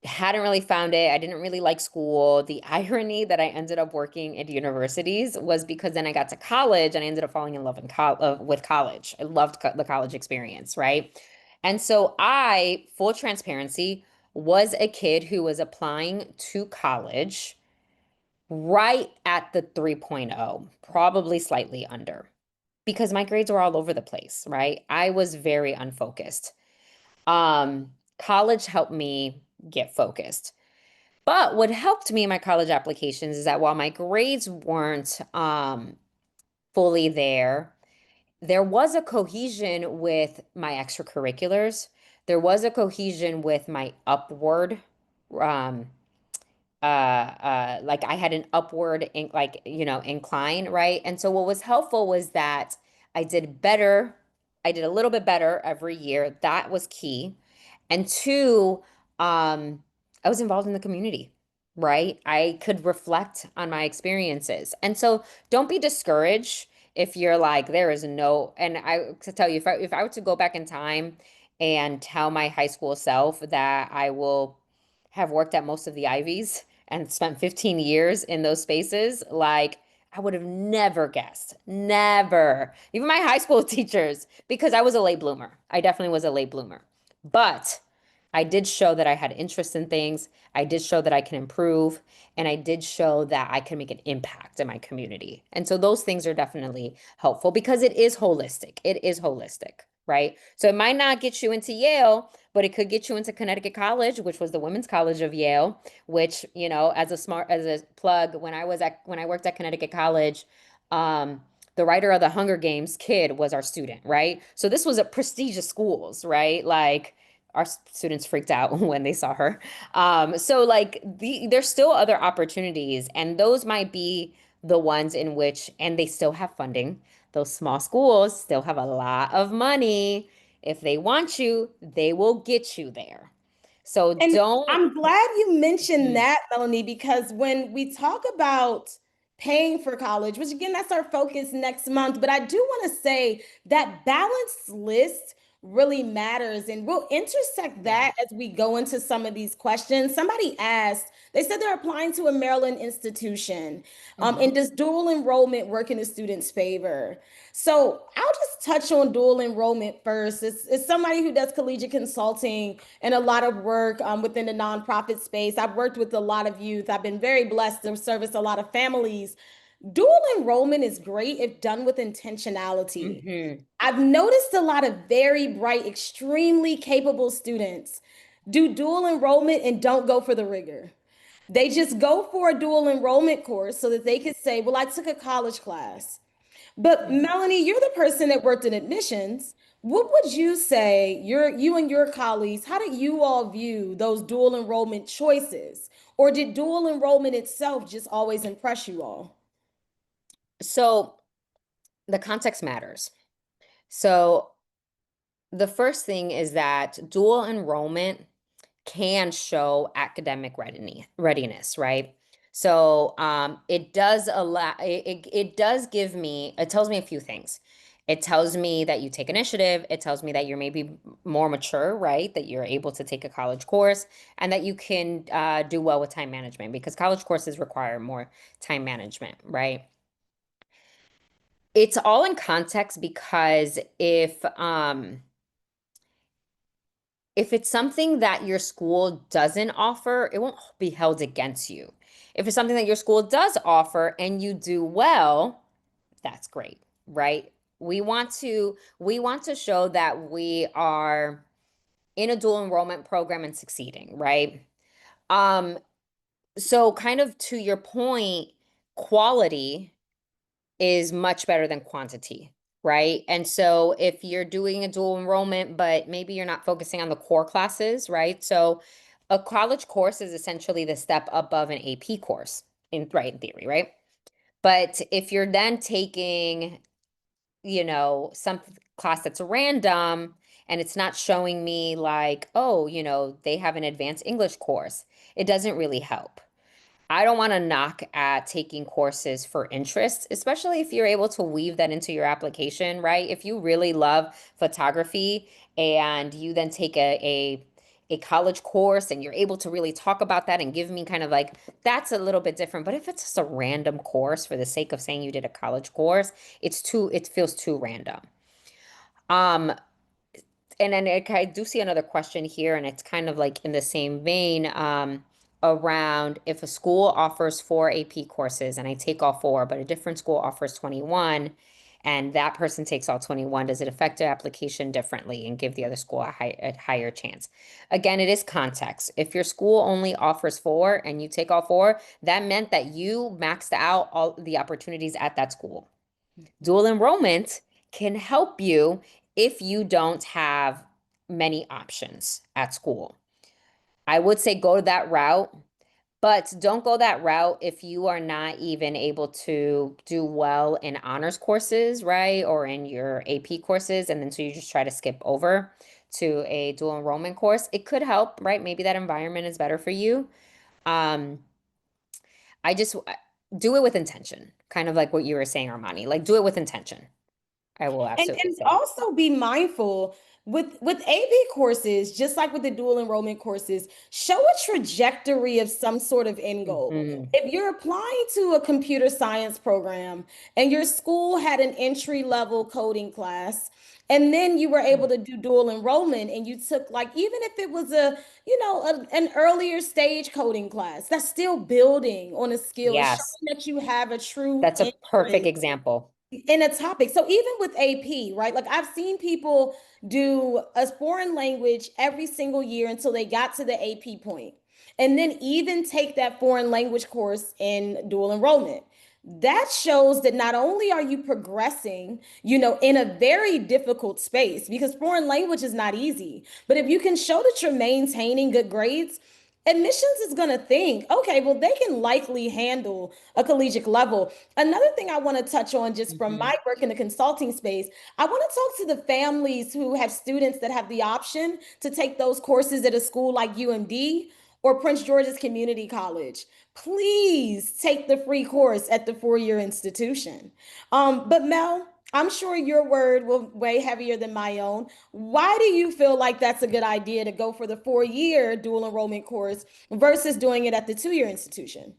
hadn't really found it. I didn't really like school. The irony that I ended up working at universities was because then I got to college and I ended up falling in love with college. I loved the college experience, right? And so full transparency, was a kid who was applying to college right at the 3.0, probably slightly under, because my grades were all over the place, right? I was very unfocused. College helped me get focused. But what helped me in my college applications is that while my grades weren't fully there, there was a cohesion with my extracurriculars. There was a cohesion with my upward um, like I had an upward like incline, right? And so what was helpful was that I did better. I did a little bit better every year. That was key. And two, I was involved in the community, right? I could reflect on my experiences. And so don't be discouraged if you're like, there is no, and I to tell you, if I were to go back in time and tell my high school self that I will have worked at most of the Ivies and spent 15 years in those spaces, like I would have never guessed, never, even my high school teachers, because I was a late bloomer. I definitely was a late bloomer. But I did show that I had interest in things. I did show that I can improve, and I did show that I can make an impact in my community. And so those things are definitely helpful because it is holistic. It is holistic, right? So it might not get you into Yale, but it could get you into Connecticut College, which was the Women's College of Yale, which, as a plug, when I worked at Connecticut College, the writer of the Hunger Games kid was our student, right? So this was a prestigious schools, right? Like our students freaked out when they saw her. So like there's still other opportunities, and those might be the ones in which, and they still have funding. Those small schools still have a lot of money. If they want you, they will get you there. So And don't. I'm glad you mentioned Mhm. that, Melanie, because when we talk about paying for college, which again, that's our focus next month, but I do want to say that balanced list really matters. And we'll intersect Yeah. that as we go into some of these questions. Somebody asked, they said they're applying to a Maryland institution. Mhm. And does dual enrollment work in a student's favor? So I'll just touch on dual enrollment first. It's somebody who does collegiate consulting and a lot of work within the nonprofit space. I've worked with a lot of youth. I've been very blessed to service a lot of families. Dual enrollment is great if done with intentionality. Mhm. I've noticed a lot of very bright, extremely capable students do dual enrollment and don't go for the rigor. They just go for a dual enrollment course so that they could say, well, I took a college class. But Mhm. Melanie, you're the person that worked in admissions. What would you say, you and your colleagues, how do you all view those dual enrollment choices? Or did dual enrollment itself just always impress you all? So the context matters. So the first thing is that dual enrollment can show academic readiness, right? So it does allow it does give me it tells me a few things. It tells me that you take initiative. It tells me that you're maybe more mature, right? That you're able to take a college course and that you can do well with time management because college courses require more time management, right? It's all in context because if it's something that your school doesn't offer, it won't be held against you. If it's something that your school does offer and you do well, that's great, right? We want to show that we are in a dual enrollment program and succeeding, right? Um, so kind of to your point, quality is much better than quantity, right? And so if you're doing a dual enrollment, but maybe you're not focusing on the core classes, right? So a college course is essentially the step above an AP course in theory, right? But if you're then taking, some class that's random and it's not showing me like, oh, they have an advanced English course, it doesn't really help. I don't want to knock at taking courses for interest, especially if you're able to weave that into your application, right? If you really love photography and you then take a college course and you're able to really talk about that and give me kind of like that's a little bit different. But if it's just a random course for the sake of saying you did a college course, it feels too random. Um, and then I do see another question here, and it's kind of like in the same vein, around if a school offers 4 AP courses and I take all 4, but a different school offers 21, and that person takes all 21, does it affect their application differently and give the other school a higher chance? Again, it is context. If your school only offers four and you take all four, that meant that you maxed out all the opportunities at that school. Dual enrollment can help you if you don't have many options at school. I would say go that route, but don't go that route if you are not even able to do well in honors courses, right? Or in your AP courses. And then so you just try to skip over to a dual enrollment course. It could help, right? Maybe that environment is better for you. Um, I just do it with intention, kind of like what you were saying, Armani. Like do it with intention. I will absolutely And say. also be mindful with AP courses, just like with the dual enrollment courses, show a trajectory of some sort of end goal. Mhm. If you're applying to a computer science program and your school had an entry level coding class, and then you were able to do dual enrollment and you took, like, even if it was an earlier stage coding class, that's still building on a skill. It's Yes, showing that you have a true that's a perfect interest example. in a topic. So even with AP, right? Like I've seen people do a foreign language every single year until they got to the AP point. And then even take that foreign language course in dual enrollment. That shows that not only are you progressing, in a very difficult space, because foreign language is not easy, but if you can show that you're maintaining good grades, admissions is going to think, okay, well, they can likely handle a collegiate level. Another thing I want to touch on, just from Mhm. my work in the consulting space, I want to talk to the families who have students that have the option to take those courses at a school like UMD or Prince George's Community College. Please take the free course at the four-year institution. But Mel, I'm sure your word will weigh heavier than my own. Why do you feel like that's a good idea to go for the four-year dual enrollment course versus doing it at the two-year institution?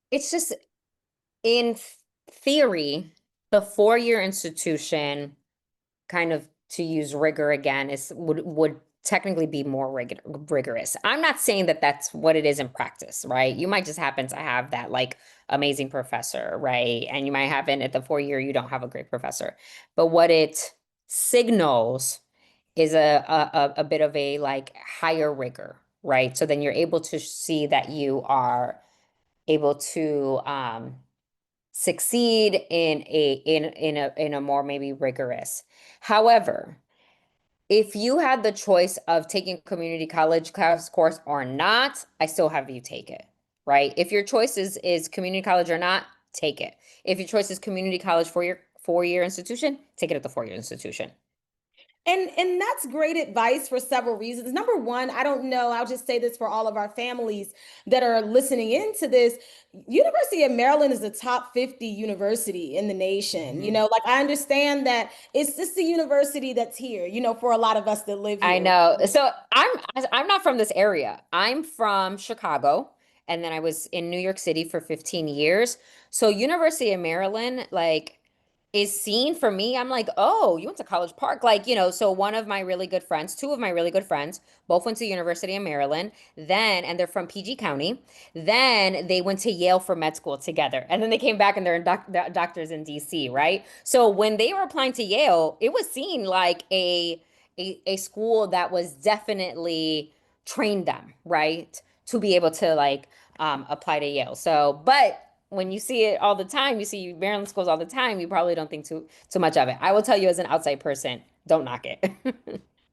It's just in theory, the four-year institution, kind of to use rigor again, is would technically be more rigorous. I'm not saying that that's what it is in practice, right? You might just happen to have that like amazing professor, right? And you might have it at the 4 year, you don't have a great professor. But what it signals is a bit of a like higher rigor, right? So then you're able to see that you are able to succeed in a more maybe rigorous. However, if you had the choice of taking community college class course or not, I still have you take it, right? If your choice is community college or not, take it. If your choice is community college for your 4 year institution, take it at the 4 year institution. And that's great advice for several reasons. Number one, I don't know, I'll just say this for all of our families that are listening into this. University of Maryland is a top 50 university in the nation. Mhm. Like I understand that it's just the university that's here, for a lot of us that live I here. know. So I'm not from this area. I'm from Chicago, and then I was in New York City for 15 years. So University of Maryland, like, is seen for me. I'm like, oh, you went to College Park. Like, so one of my really good friends, two of my really good friends, both went to University of Maryland. And they're from PG County. Then they went to Yale for med school together. And then they came back and they're doctors in DC, right? So when they were applying to Yale, it was seen like a school that was definitely trained them, right? To be able to like apply to Yale. So, but when you see it all the time, you see Maryland schools all the time, you probably don't think too much of it. I will tell you as an outside person, don't knock it.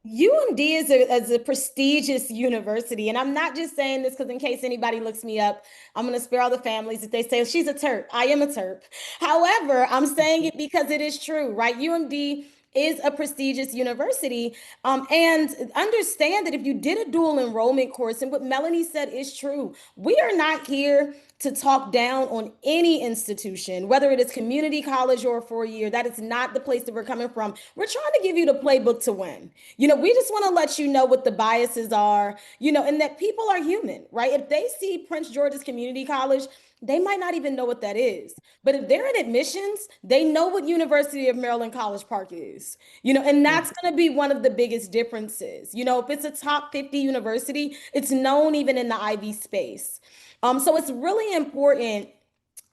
UMD is a prestigious university. And I'm not just saying this because, in case anybody looks me up, I'm going to spare all the families if they say she's a Terp. I am a Terp. However, I'm saying it because it is true, right? UMD is a prestigious university. And understand that if you did a dual enrollment course, and what Melanie said is true, we are not here to talk down on any institution, whether it is community college or 4 year. That is not the place that we're coming from. We're trying to give you the playbook to win. We just want to let you know what the biases are, and that people are human, right? If they see Prince George's Community College, they might not even know what that is. But if they're in admissions, they know what University of Maryland College Park is, and that's going to be one of the biggest differences. If it's a top 50 university, it's known even in the Ivy space. So it's really important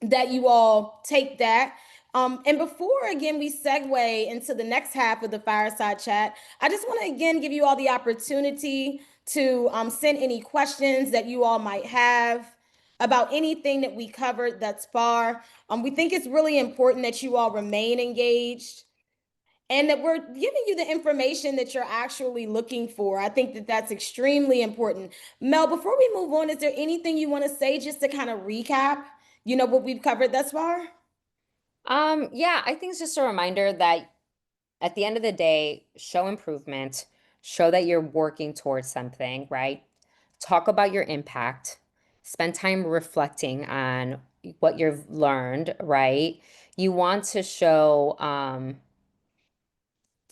that you all take that. And before again we segue into the next half of the fireside chat, I just want to again give you all the opportunity to send any questions that you all might have about anything that we covered thus far. We think it's really important that you all remain engaged and that we're giving you the information that you're actually looking for. I think that that's extremely important. Mel, before we move on, is there anything you want to say just to kind of recap, what we've covered thus far? Yeah, I think it's just a reminder that at the end of the day, show improvement, show that you're working towards something, right? Talk about your impact, spend time reflecting on what you've learned, right? You want to show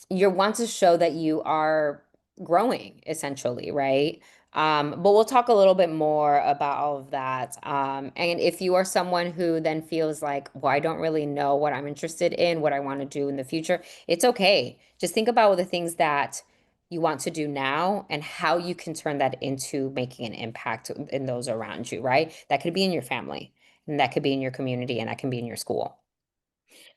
you want to show that you are growing essentially, right? But we'll talk a little bit more about all of that. And if you are someone who then feels like, well, I don't really know what I'm interested in, what I want to do in the future, it's okay. Just think about the things that you want to do now and how you can turn that into making an impact in those around you, right? That could be in your family, and that could be in your community, and that can be in your school.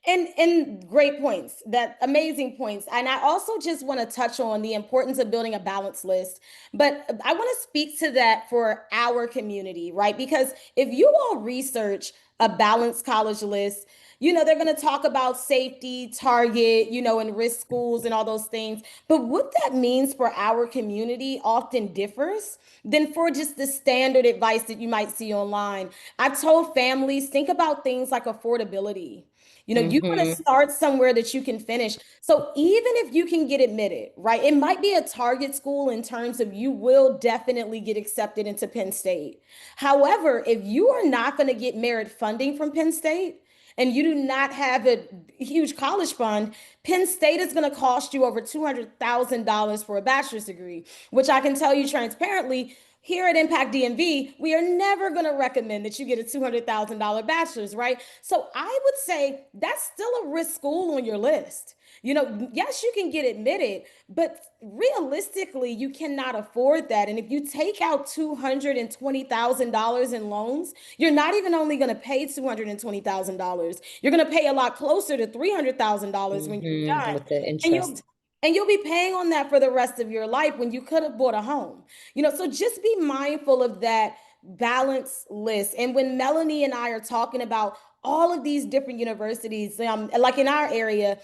And great points, that amazing points. And I also just want to touch on the importance of building a balance list. But I want to speak to that for our community, right? Because if you all research a balanced college list, they're going to talk about safety, target, and risk schools and all those things. But what that means for our community often differs than for just the standard advice that you might see online. I've told families, think about things like affordability. You want to Hmm. start somewhere that you can finish. So even if you can get admitted, right, it might be a target school in terms of you will definitely get accepted into Penn State. However, if you are not going to get merit funding from Penn State, and you do not have a huge college fund, Penn State is going to cost you over $200,000 for a bachelor's degree, which I can tell you transparently, here at Impact DMV, we are never going to recommend that you get a $200,000 bachelor's, right? So I would say that's still a risk school on your list. Yes, you can get admitted, but realistically, you cannot afford that. And if you take out $220,000 in loans, you're not even only going to pay $220,000, you're going to pay a lot closer to $300,000 when you're done. With the And you'll interest. and you'll be paying on that for the rest of your life when you could have bought a home. So just be mindful of that balance list. And when Melanie and I are talking about all of these different universities, like in our area,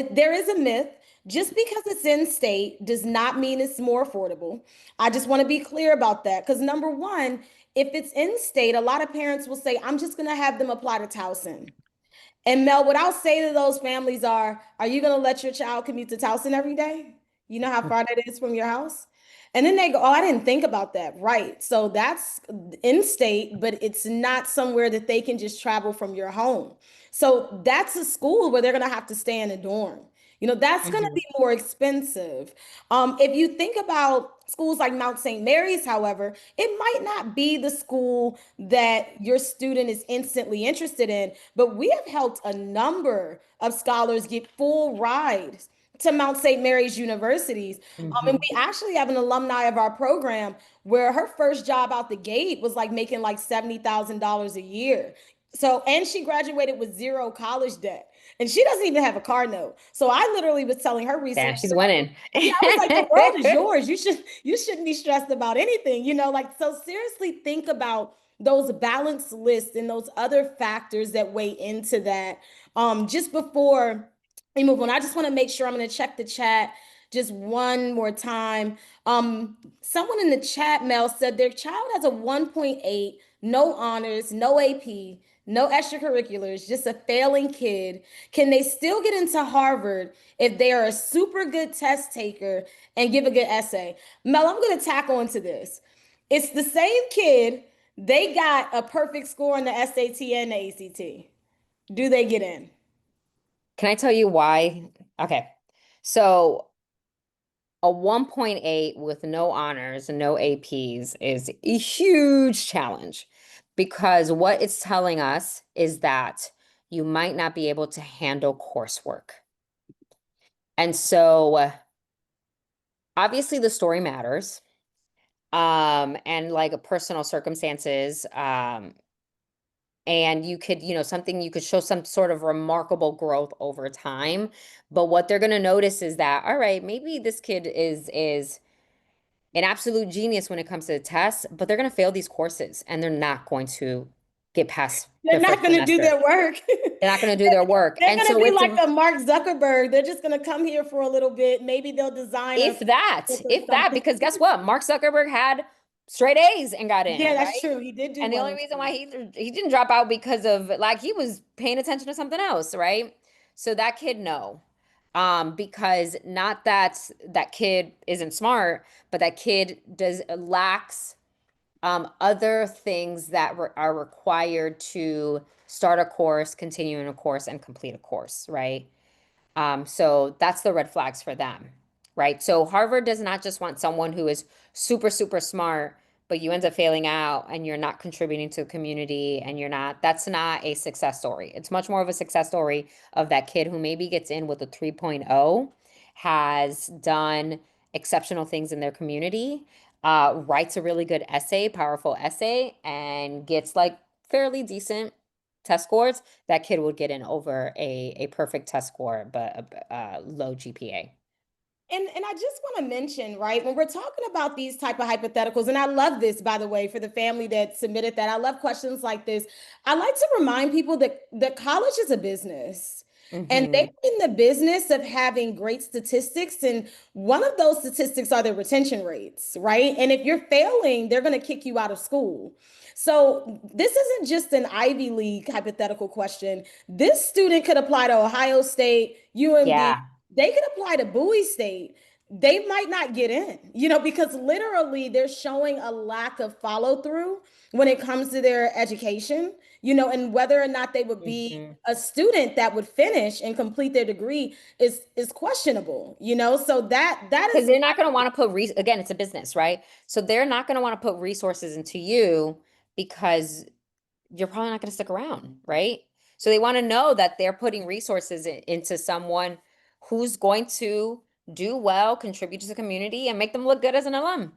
there is a myth. Just because it's in state does not mean it's more affordable. I just want to be clear about that because number one, if it's in state, a lot of parents will say, I'm just going to have them apply to Towson. And Mel, what I'll say to those families are you going to let your child commute to Towson every day? You know how far that is from your house? And then they go, oh, I didn't think about that. Right. So that's in state, but it's not somewhere that they can just travel from your home. So that's a school where they're going to have to stay in a dorm. That's going to Mhm. be more expensive. If you think about schools like Mount St. Mary's, however, it might not be the school that your student is instantly interested in, but we have helped a number of scholars get full rides to Mount St. Mary's universities. And Mhm. we actually have an alumni of our program where her first job out the gate was like making like $70,000 a year. So, and she graduated with zero college debt. And she doesn't even have a car note. So I literally was telling her Damn, recently, she's winning. yeah, I was like, the world is yours. You shouldn't be stressed about anything, like so seriously think about those balance lists and those other factors that weigh into that. Just before we move on, I just want to make sure I'm going to check the chat just one more time. Someone in the chat, Mel, said their child has a 1.8, no honors, no AP, no extracurriculars, just a failing kid. Can they still get into Harvard if they are a super good test taker and give a good essay? Mel, I'm going to tackle into this. It's the same kid. They got a perfect score on the SAT and the ACT. Do they get in? Can I tell you why? Okay. So a 1.8 with no honors and no APs is a huge challenge because what it's telling us is that you might not be able to handle coursework. And so obviously the story matters. And like personal circumstances and you could, something you could show some sort of remarkable growth over time. But what they're going to notice is that, all right, maybe this kid is an absolute genius when it comes to the tests, but they're going to fail these courses and they're not going to get past They're the not first going to do semester. their work. They're not going to do their work. They're And going to so be it's like a Mark Zuckerberg. They're just going to come here for a little bit. Maybe they'll design a or if that, something. because guess what? Mark Zuckerberg had straight A's and got Yeah, in, that's right? true. He did do And the well only in reason why school. he didn't drop out because of like he was paying attention to something else, right? So that kid, no. Because not that that kid isn't smart, but that kid does lacks other things that are required to start a course, continue in a course, and complete a course, right? So that's the red flags for them, right? So Harvard does not just want someone who is super, super smart, but you end up failing out and you're not contributing to the community and that's not a success story. It's much more of a success story of that kid who maybe gets in with a 3.0, has done exceptional things in their community, writes a really good essay, powerful essay, and gets like fairly decent test scores. That kid would get in over a perfect test score, but a low GPA. And I just want to mention, right, when we're talking about these type of hypotheticals, and I love this, by the way, for the family that submitted that. I love questions like this. I like to remind people that college is a business. And they're Hmm. in the business of having great statistics. And one of those statistics are their retention rates, right? And if you're failing, they're going to kick you out of school. So this isn't just an Ivy League hypothetical question. This student could apply to Ohio State, UMD, Yeah. they could apply to Bowie State. They might not get in, because literally they're showing a lack of follow through when it comes to their education, and whether or not they would be Hmm. a student that would finish and complete their degree is questionable, So that Because is they're not going to want to put again, it's a business, right? So they're not going to want to put resources into you because you're probably not going to stick around, right? So they want to know that they're putting resources into someone who's going to do well, contribute to the community, and make them look good as an alum.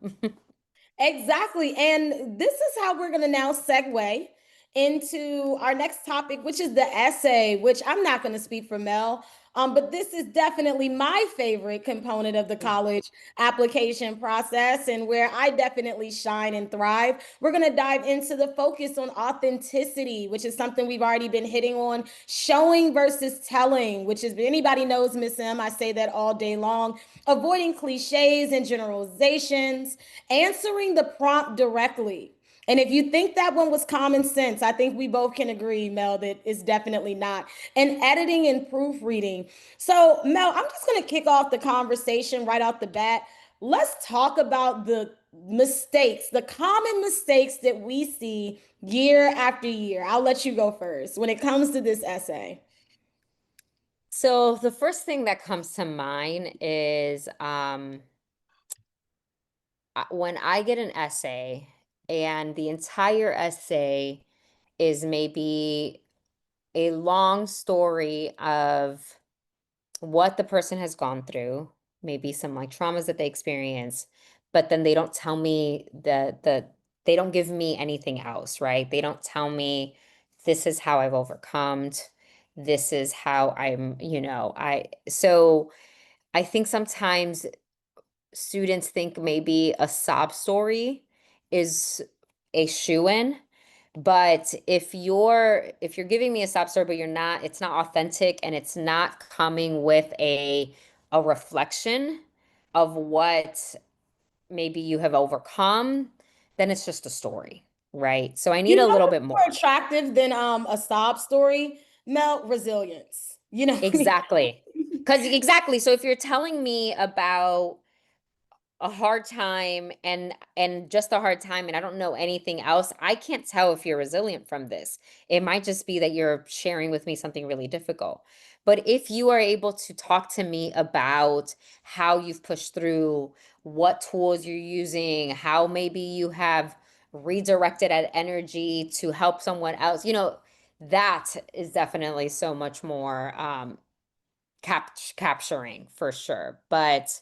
exactly. And this is how we're going to now segue into our next topic, which is the essay, which I'm not going to speak for Mel. But this is definitely my favorite component of the college application process and where I definitely shine and thrive. We're going to dive into the focus on authenticity, which is something we've already been hitting on, showing versus telling, which is anybody knows Miss M. I say that all day long, avoiding cliches and generalizations, answering the prompt directly. And if you think that one was common sense, I think we both can agree, Mel, that it's definitely not. And editing and proofreading. So, Mel, I'm just going to kick off the conversation right off the bat. Let's talk about the mistakes, the common mistakes that we see year after year. I'll let you go first when it comes to this essay. So the first thing that comes to mind is when I get an essay and the entire essay is maybe a long story of what the person has gone through, maybe some like traumas that they experience, but then they don't tell me they don't give me anything else, right? They don't tell me this is how I've overcome, this is how I think sometimes students think maybe a sob story is a shoe-in. But if you're giving me a sob story, but it's not authentic and it's not coming with a reflection of what maybe you have overcome, then it's just a story, right? So I need You a know little what's bit more more. attractive than a sob story? Mel, resilience. Exactly. Because exactly. So if you're telling me about a hard time and just a hard time and I don't know anything else, I can't tell if you're resilient from this. It might just be that you're sharing with me something really difficult. But if you are able to talk to me about how you've pushed through, what tools you're using, how maybe you have redirected that energy to help someone else, that is definitely so much more capturing for sure. But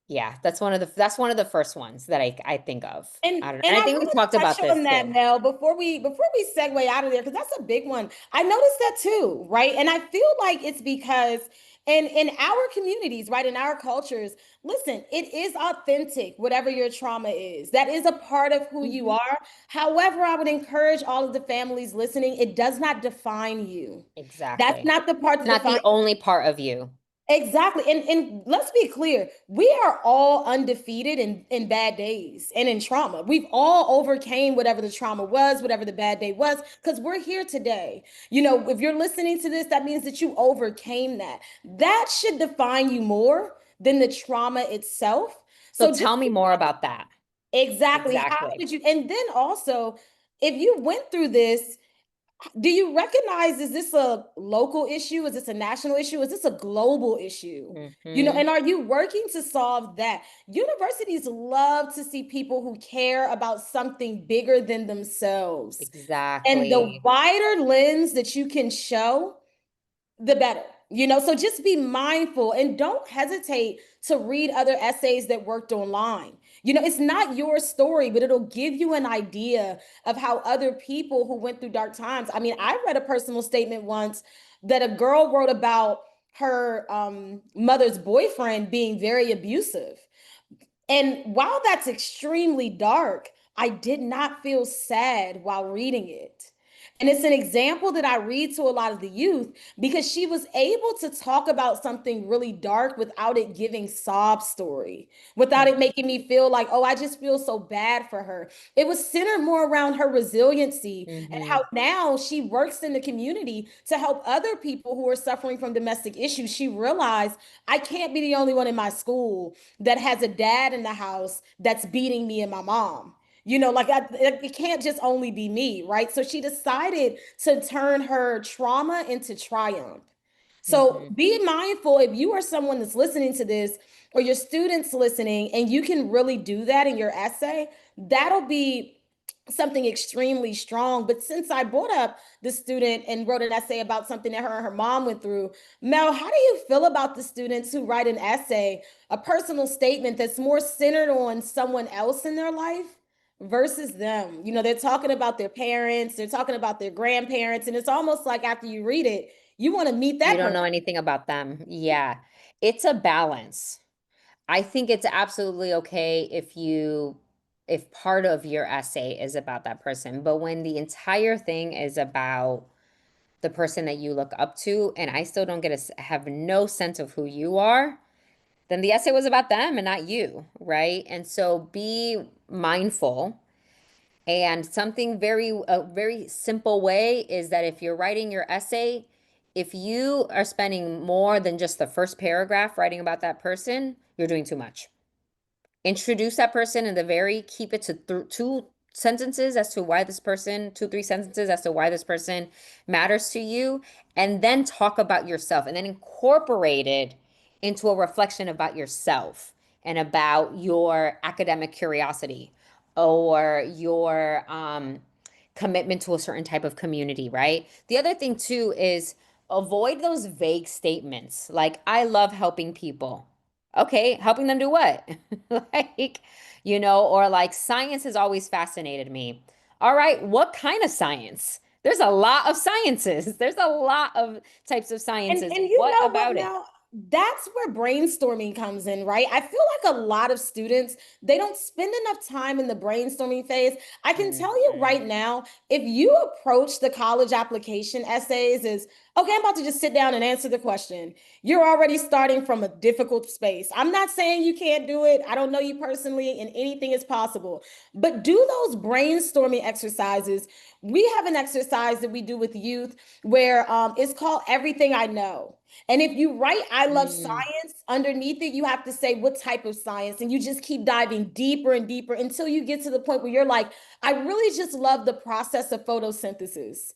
Yeah, that's one of the first ones that I think of. I don't know. And And I I think we want talked to about touch this on that, too. Mel, before we segue out of there, because that's a big one. I noticed that too, right? And I feel like it's because in our communities, right, in our cultures, listen, it is authentic, whatever your trauma is. That is a part of who you Mhm. are. However, I would encourage all of the families listening, it does not define you. That's Exactly. not the part that Not the defines. only part of you. Exactly. And let's be clear, we are all undefeated in bad days and in trauma. We've all overcame whatever the trauma was, whatever the bad day was, because we're here today. You know, if you're listening to this, that means that you overcame that. That should define you more than the trauma itself. So So just tell me more about that. exactly how Exactly. did you, and then also, if you went through this, do you recognize, is this a local issue? Is this a national issue? Is this a global issue? You know, Hmm. and are you working to solve that? Universities love to see people who care about something bigger than themselves. And the Exactly. wider lens that you can show, the better. You know, so just be mindful and don't hesitate to read other essays that worked online. You know, it's not your story, but it'll give you an idea of how other people who went through dark times. I mean, I read a personal statement once that a girl wrote about her mother's boyfriend being very abusive. And while that's extremely dark, I did not feel sad while reading it. And it's an example that I read to a lot of the youth because she was able to talk about something really dark without it giving sob story, without it making me feel like, oh, I just feel so bad for her. It was centered more around her resiliency and Hmm. how now she works in the community to help other people who are suffering from domestic issues. She realized I can't be the only one in my school that has a dad in the house that's beating me and my mom. You know, like it can't just only be me, right? So she decided to turn her trauma into triumph. So Hmm. be mindful if you are someone that's listening to this or your students listening, and you can really do that in your essay, that'll be something extremely strong. But since I brought up the student and wrote an essay about something that her and her mom went through, Mel, how do you feel about the students who write an essay, a personal statement that's more centered on someone else in their life versus them? You know, they're talking about their parents, they're talking about their grandparents, and it's almost like after you read it, you want to meet You that don't person. know anything about them. Yeah. It's a balance. I think it's absolutely okay if part of your essay is about that person, but when the entire thing is about the person that you look up to, and I still don't have no sense of who you are, then the essay was about them and not you, right? And so be mindful. And something a very simple way is that if you're writing your essay, if you are spending more than just the first paragraph writing about that person, you're doing too much. Introduce that person in the very, keep it to two sentences as to why this person, two, three sentences as to why this person matters to you, and then talk about yourself and then incorporate it into a reflection about yourself and about your academic curiosity or your commitment to a certain type of community, right? The other thing too is avoid those vague statements like, I love helping people. Okay, helping them do what? Like, or like science has always fascinated me. All right, what kind of science? There's a lot of sciences. There's a lot of types of sciences. And you What know what, about it? Mel? That's where brainstorming comes in, right? I feel like a lot of students, they don't spend enough time in the brainstorming phase. I can tell you Mhm. right now, if you approach the college application essays as, okay, I'm about to just sit down and answer the question, you're already starting from a difficult space. I'm not saying you can't do it. I don't know you personally, and anything is possible. But do those brainstorming exercises. We have an exercise that we do with youth where it's called Everything I Know. And if you write I love Mm, science underneath it, you have to say what type of science. And you just keep diving deeper and deeper until you get to the point where you're like, I really just love the process of photosynthesis.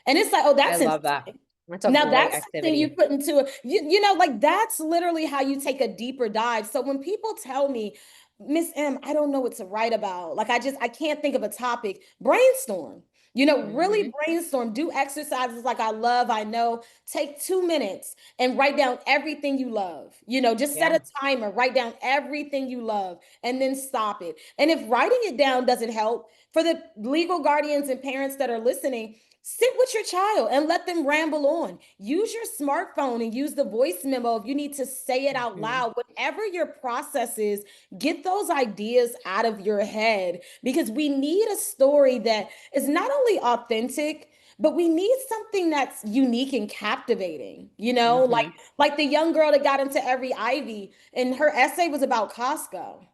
And it's like, oh, I that's love that. interesting. That's a Now great that's something you activity. put into it. You know, like that's literally how you take a deeper dive. So when people tell me, Miss M, I don't know what to write about. Like I can't think of a topic. Brainstorm. You know, really Hmm. brainstorm. Do exercises like I love, I know. Take 2 minutes and write down everything you love. You know, just set Yeah. a timer, write down everything you love, and then stop it. And if writing it down doesn't help, for the legal guardians and parents that are listening, sit with your child and let them ramble on. Use your smartphone and use the voice memo if you need to say it out Hmm. loud. Whatever your process is, get those ideas out of your head because we need a story that is not only authentic, but we need something that's unique and captivating, you know, Hmm. like the young girl that got into every Ivy and her essay was about Costco.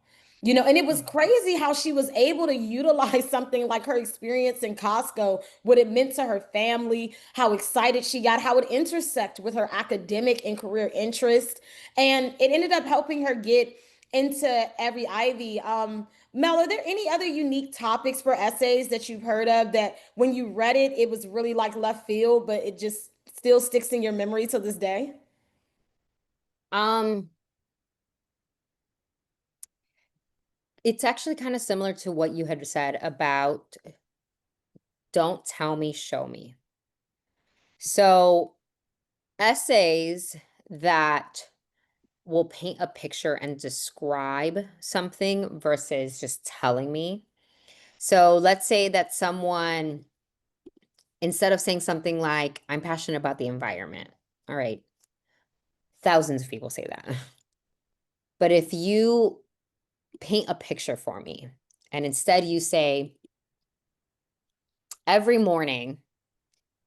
You know, and it was crazy how she was able to utilize something like her experience in Costco, what it meant to her family, how excited she got, how it intersect with her academic and career interest. And it ended up helping her get into every Ivy. Mel, are there any other unique topics for essays that you've heard of that when you read it, it was really like left field, but it just still sticks in your memory to this day? Um, it's actually kind of similar to what you had said about don't tell me, show me. So essays that will paint a picture and describe something versus just telling me. So let's say that someone, instead of saying something like, I'm passionate about the environment, all right, thousands of people say that. But if you paint a picture for me and instead you say, every morning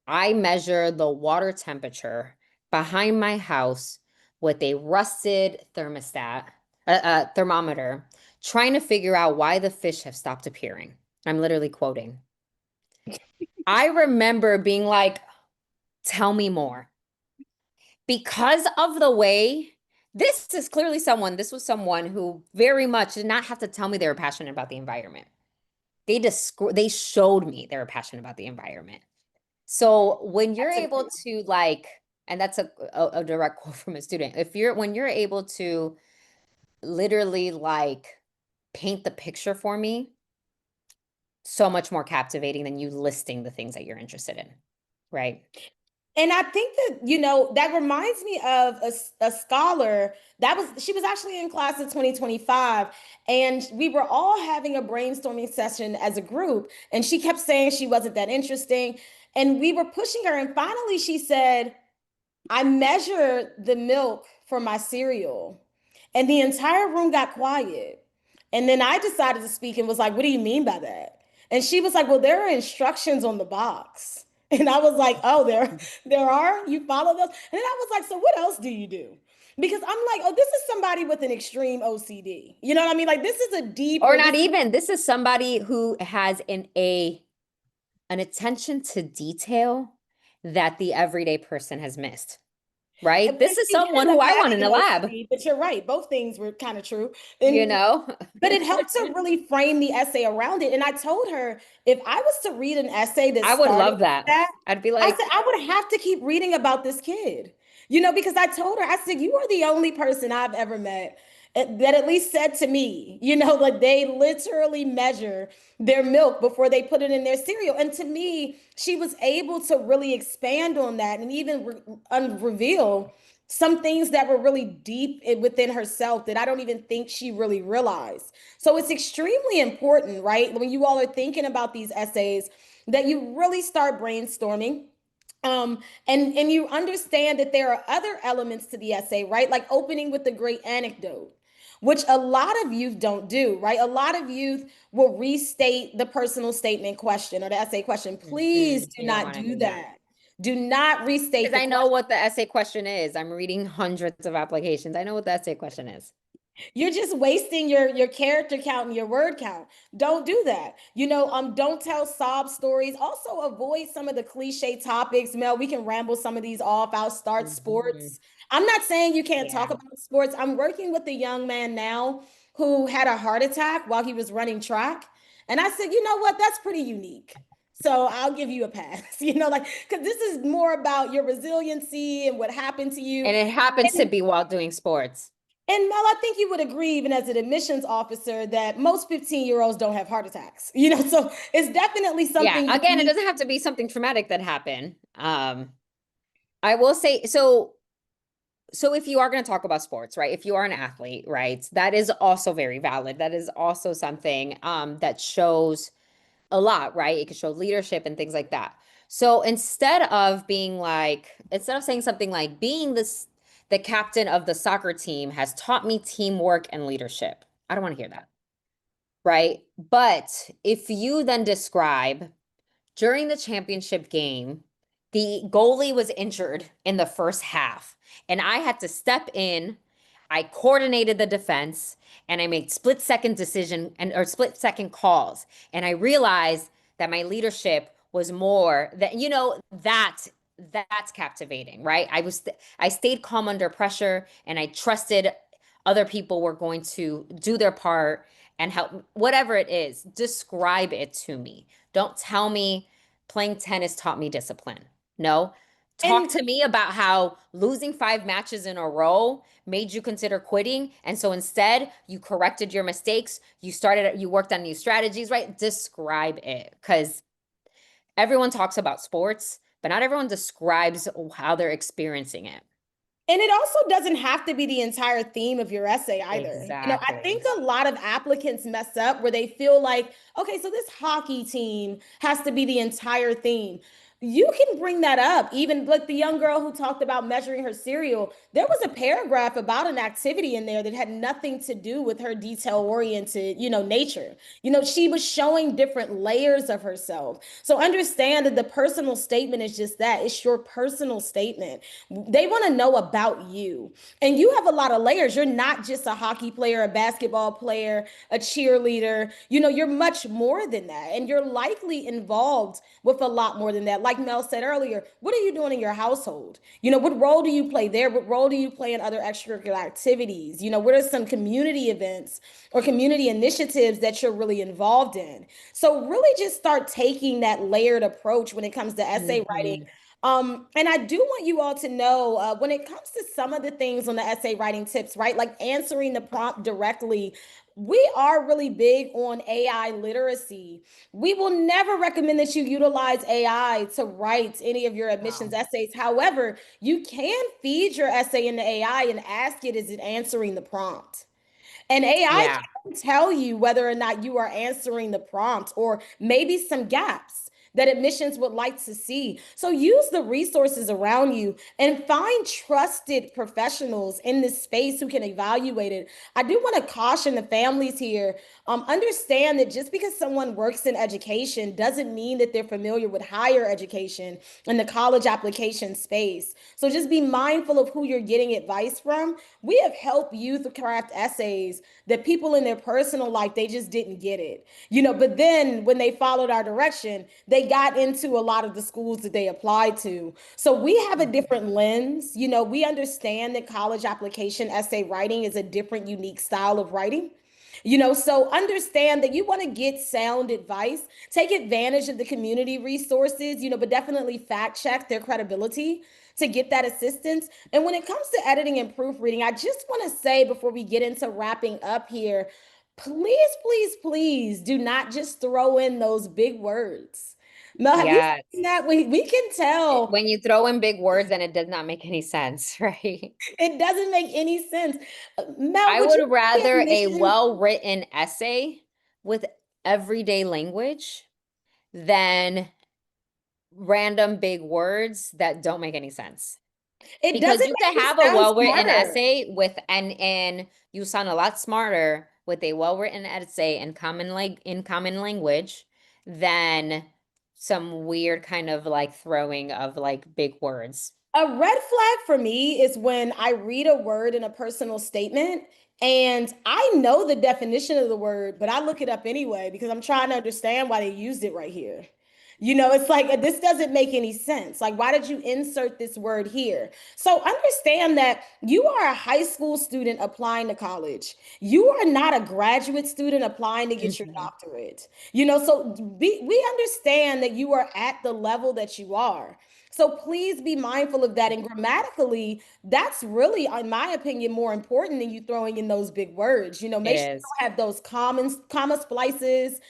I measure the water temperature behind my house with a rusted thermometer, trying to figure out why the fish have stopped appearing. I'm literally quoting. I remember being like, tell me more. Because of the way this was someone who very much did not have to tell me they were passionate about the environment. They showed me they were passionate about the environment. So when you're That's a able to like, and that's a direct quote from a student, when you're able to literally like paint the picture for me, so much more captivating than you listing the things that you're interested in, right? And I think that, you know, that reminds me of a scholar she was actually in class in 2025, and we were all having a brainstorming session as a group, and she kept saying she wasn't that interesting. And we were pushing her, and finally she said, I measured the milk for my cereal. And the entire room got quiet. And then I decided to speak and was like, what do you mean by that? And she was like, well, there are instructions on the box. And I was like, oh, there are? You follow those? And then I was like, so what else do you do? Because I'm like, oh, this is somebody with an extreme OCD. You know what I mean? Like this is a Or deeper, not this even. This is somebody who has an attention to detail that the everyday person has missed, right? and This is she someone ended who up I want having in an a lab, OCD, but you're right. Both things were kind of true. you And know? but it helped to really frame the essay around it. And I told her if I was to read an essay that I would started love with that. that, I'd be I said like, I would have to keep reading about this kid. You know, because I told her, I said, you are the only person I've ever met that at least said to me, you know, like they literally measure their milk before they put it in their cereal. And to me, she was able to really expand on that and even reveal some things that were really deep within herself that I don't even think she really realized. So it's extremely important, right? When you all are thinking about these essays, that you really start brainstorming. And you understand that there are other elements to the essay, right? Like opening with a great anecdote, which a lot of youth don't do, right? A lot of youth will restate the personal statement question or the essay question. Please do you don't not want to do do that. that. Do not restate Because the I know question. what the essay question is. I'm reading hundreds of applications. I know what the essay question is. You're just wasting your character count and your word count. Don't do that. You know, don't tell sob stories. Also avoid some of the cliche topics. Mel, we can ramble some of these off. I'll start Mhm. sports. I'm not saying you can't talk Yeah. about sports. I'm working with a young man now who had a heart attack while he was running track. And I said, you know what? That's pretty unique. So I'll give you a pass, you know, like, because this is more about your resiliency and what happened to you. And it happens to And be while doing sports. And Mel, I think you would agree, even as an admissions officer, that most 15-year-olds don't have heart attacks. So it's definitely Yeah, something again, it unique. doesn't have to be something traumatic that happened. I will say so if you are going to talk about sports, right? If you are an athlete, right? That is also very valid. That is also something that shows a lot, right? It could show leadership and things like that. So instead of saying something like being the captain of the soccer team has taught me teamwork and leadership. I don't want to hear that, right? But if you then describe during the championship game, the goalie was injured in the first half, and I had to step in. I coordinated the defense, and I made split-second decision and or split-second calls. And I realized that my leadership was more that that's captivating, right? I stayed calm under pressure, and I trusted other people were going to do their part and help whatever it is. Describe it to me. Don't tell me playing tennis taught me discipline. No. Talk And to me about how losing 5 matches in a row made you consider quitting. And so instead, you corrected your mistakes. You worked on new strategies, right? Describe it. Because everyone talks about sports, but not everyone describes how they're experiencing it. And it also doesn't have to be the entire theme of your essay either. I think Exactly. a lot of applicants mess up where they feel like, okay, so this hockey team has to be the entire theme. You can bring that up. Even like the young girl who talked about measuring her cereal, there was a paragraph about an activity in there that had nothing to do with her detail oriented, nature. She was showing different layers of herself. So understand that the personal statement is just that, it's your personal statement. They want to know about you. And you have a lot of layers. You're not just a hockey player, a basketball player, a cheerleader. You're much more than that. And you're likely involved with a lot more than that. Like Mel said earlier, what are you doing in your household? What role do you play there? What role do you play in other extracurricular activities? What are some community events or community initiatives that you're really involved in? So really just start taking that layered approach when it comes to essay writing. Mhm. And I do want you all to know when it comes to some of the things on the essay writing tips, right? Like answering the prompt directly, we are really big on AI literacy. We will never recommend that you utilize AI to write any of your admissions Wow. essays. However, you can feed your essay into AI and ask it, is it answering the prompt? And AI Yeah. can tell you whether or not you are answering the prompt or maybe some gaps that admissions would like to see. So use the resources around you and find trusted professionals in this space who can evaluate it. I do want to caution the families here. Understand that just because someone works in education doesn't mean that they're familiar with higher education and the college application space. So just be mindful of who you're getting advice from. We have helped youth craft essays that people in their personal life, they just didn't get it. But then when they followed our direction, they got into a lot of the schools that they applied to. So we have a different lens. We understand that college application essay writing is a different, unique style of writing. So understand that you want to get sound advice, take advantage of the community resources, but definitely fact check their credibility to get that assistance. And when it comes to editing and proofreading, I just want to say before we get into wrapping up here, please, please, please do not just throw in those big words. Mel, have you seen Yes. that? We can tell When you throw in big words and it does not make any sense, right? it doesn't make any sense. Mel, I would you would say rather a admissions? well-written essay with everyday language than random big words that don't make any sense. It Because doesn't you make could you have a sound well-written smarter. essay with and you sound a lot smarter with a well-written essay in common language than some weird kind of like throwing of like big words. A red flag for me is when I read a word in a personal statement and I know the definition of the word, but I look it up anyway because I'm trying to understand why they used it right here. It's like this doesn't make any sense. Like, why did you insert this word here? So understand that you are a high school student applying to college. You are not a graduate student applying to get your Mhm. doctorate. So we understand that you are at the level that you are. So please be mindful of that. And grammatically, that's really, in my opinion, more important than you throwing in those big words. It Make sure you is. don't have those comma splices,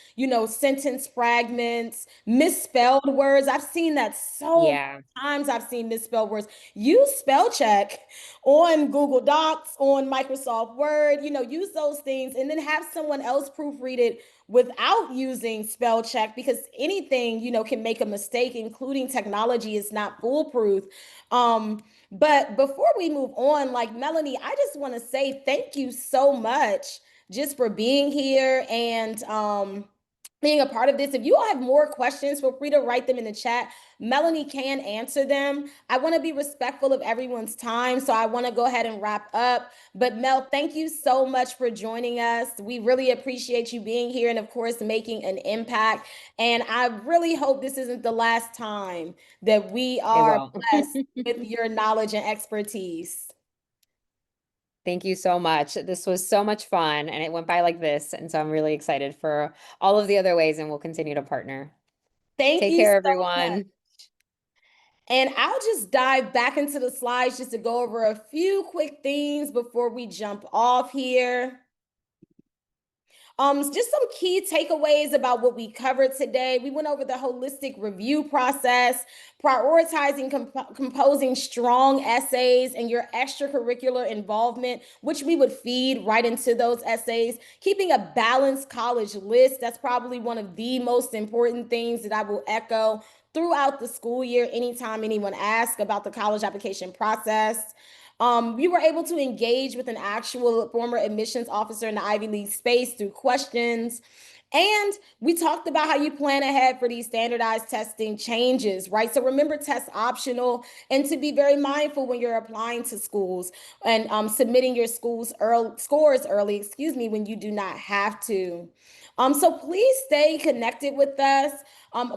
sentence fragments, misspelled words. I've seen that so many Yeah. times. I've seen misspelled words. Use spell check on Google Docs, on Microsoft Word, use those things and then have someone else proofread it without using spell check because anything, can make a mistake, including technology is not foolproof. But before we move on, like Melanie, I just want to say thank you so much just for being here and being a part of this. If you all have more questions, feel free to write them in the chat. Melanie can answer them. I want to be respectful of everyone's time, so I want to go ahead and wrap up. But Mel, thank you so much for joining us. We really appreciate you being here and, of course, making an impact. And I really hope this isn't the last time that we It are won't. blessed with your knowledge and expertise. Thank you so much. This was so much fun and it went by like this. And so I'm really excited for all of the other ways and we'll continue to partner. Thank Take you care, so much. everyone. And I'll just dive back into the slides just to go over a few quick things before we jump off here. Just some key takeaways about what we covered today. We went over the holistic review process, prioritizing composing strong essays and your extracurricular involvement, which we would feed right into those essays, keeping a balanced college list. That's probably one of the most important things that I will echo throughout the school year anytime anyone asks about the college application process. We were able to engage with an actual former admissions officer in the Ivy League space through questions. And we talked about how you plan ahead for these standardized testing changes, right? So remember, test optional and to be very mindful when you're applying to schools and submitting your school's scores early, excuse me, when you do not have to. So please stay connected with us.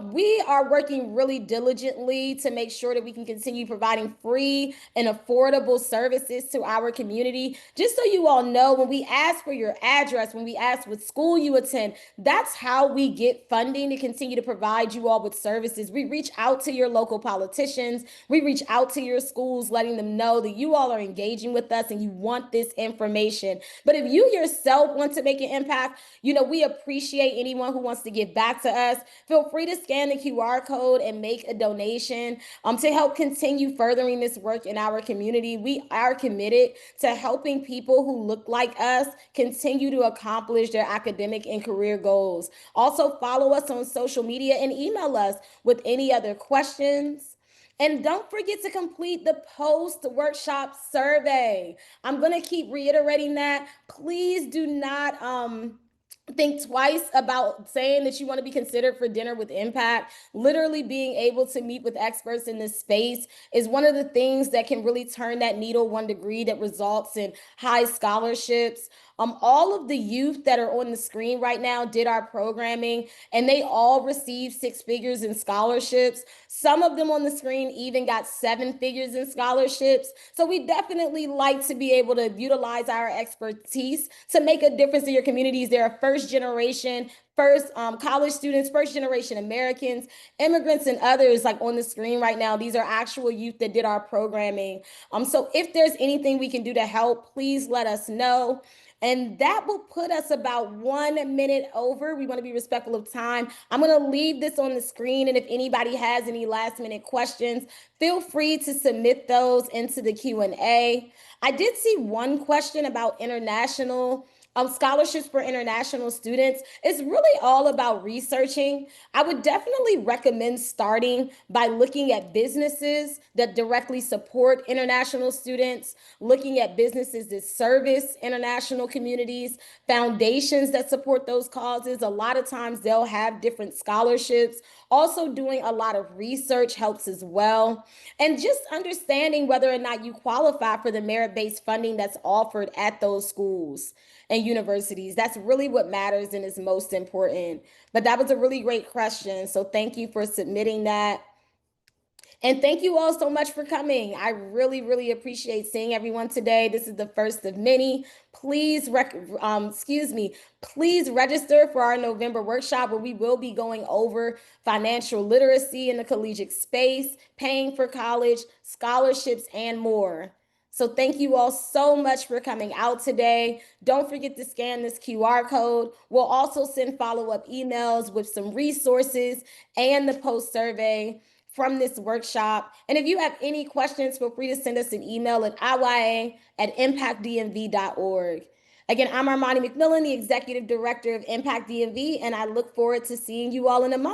We are working really diligently to make sure that we can continue providing free and affordable services to our community. Just so you all know, when we ask for your address, when we ask what school you attend, that's how we get funding to continue to provide you all with services. We reach out to your local politicians, we reach out to your schools, letting them know that you all are engaging with us and you want this information. But if you yourself want to make an impact, we appreciate anyone who wants to give back to us. Feel free to scan the QR code and make a donation to help continue furthering this work in our community. We are committed to helping people who look like us continue to accomplish their academic and career goals. Also, follow us on social media and email us with any other questions. And don't forget to complete the post workshop survey. I'm going to keep reiterating that. Please do not think twice about saying that you want to be considered for dinner with impact. Literally being able to meet with experts in this space is one of the things that can really turn that needle 1 degree that results in high scholarships. All of the youth that are on the screen right now did our programming and they all received 6 figures in scholarships. Some of them on the screen even got 7 figures in scholarships. So we definitely like to be able to utilize our expertise to make a difference in your communities. There are first generation, first college students, first generation Americans, immigrants, and others like on the screen right now. These are actual youth that did our programming. So if there's anything we can do to help, please let us know. And that will put us about 1 minute over. We want to be respectful of time. I'm going to leave this on the screen. And if anybody has any last minute questions, feel free to submit those into the Q&A. I did see one question about international scholarships for international students. It's really all about researching. I would definitely recommend starting by looking at businesses that directly support international students, looking at businesses that service international communities, foundations that support those causes. A lot of times they'll have different scholarships. Also, doing a lot of research helps as well. And just understanding whether or not you qualify for the merit based funding that's offered at those schools and universities. That's really what matters and is most important. But that was a really great question. So thank you for submitting that. And thank you all so much for coming. I really, really appreciate seeing everyone today. This is the first of many. Please register for our November workshop where we will be going over financial literacy in the collegiate space, paying for college, scholarships, and more. So thank you all so much for coming out today. Don't forget to scan this QR code. We'll also send follow-up emails with some resources and the post survey from this workshop. And if you have any questions, feel free to send us an email at iya@impactdmv.org. Again, I'm Armani McMillan, the Executive Director of Impact DMV, and I look forward to seeing you all in a month.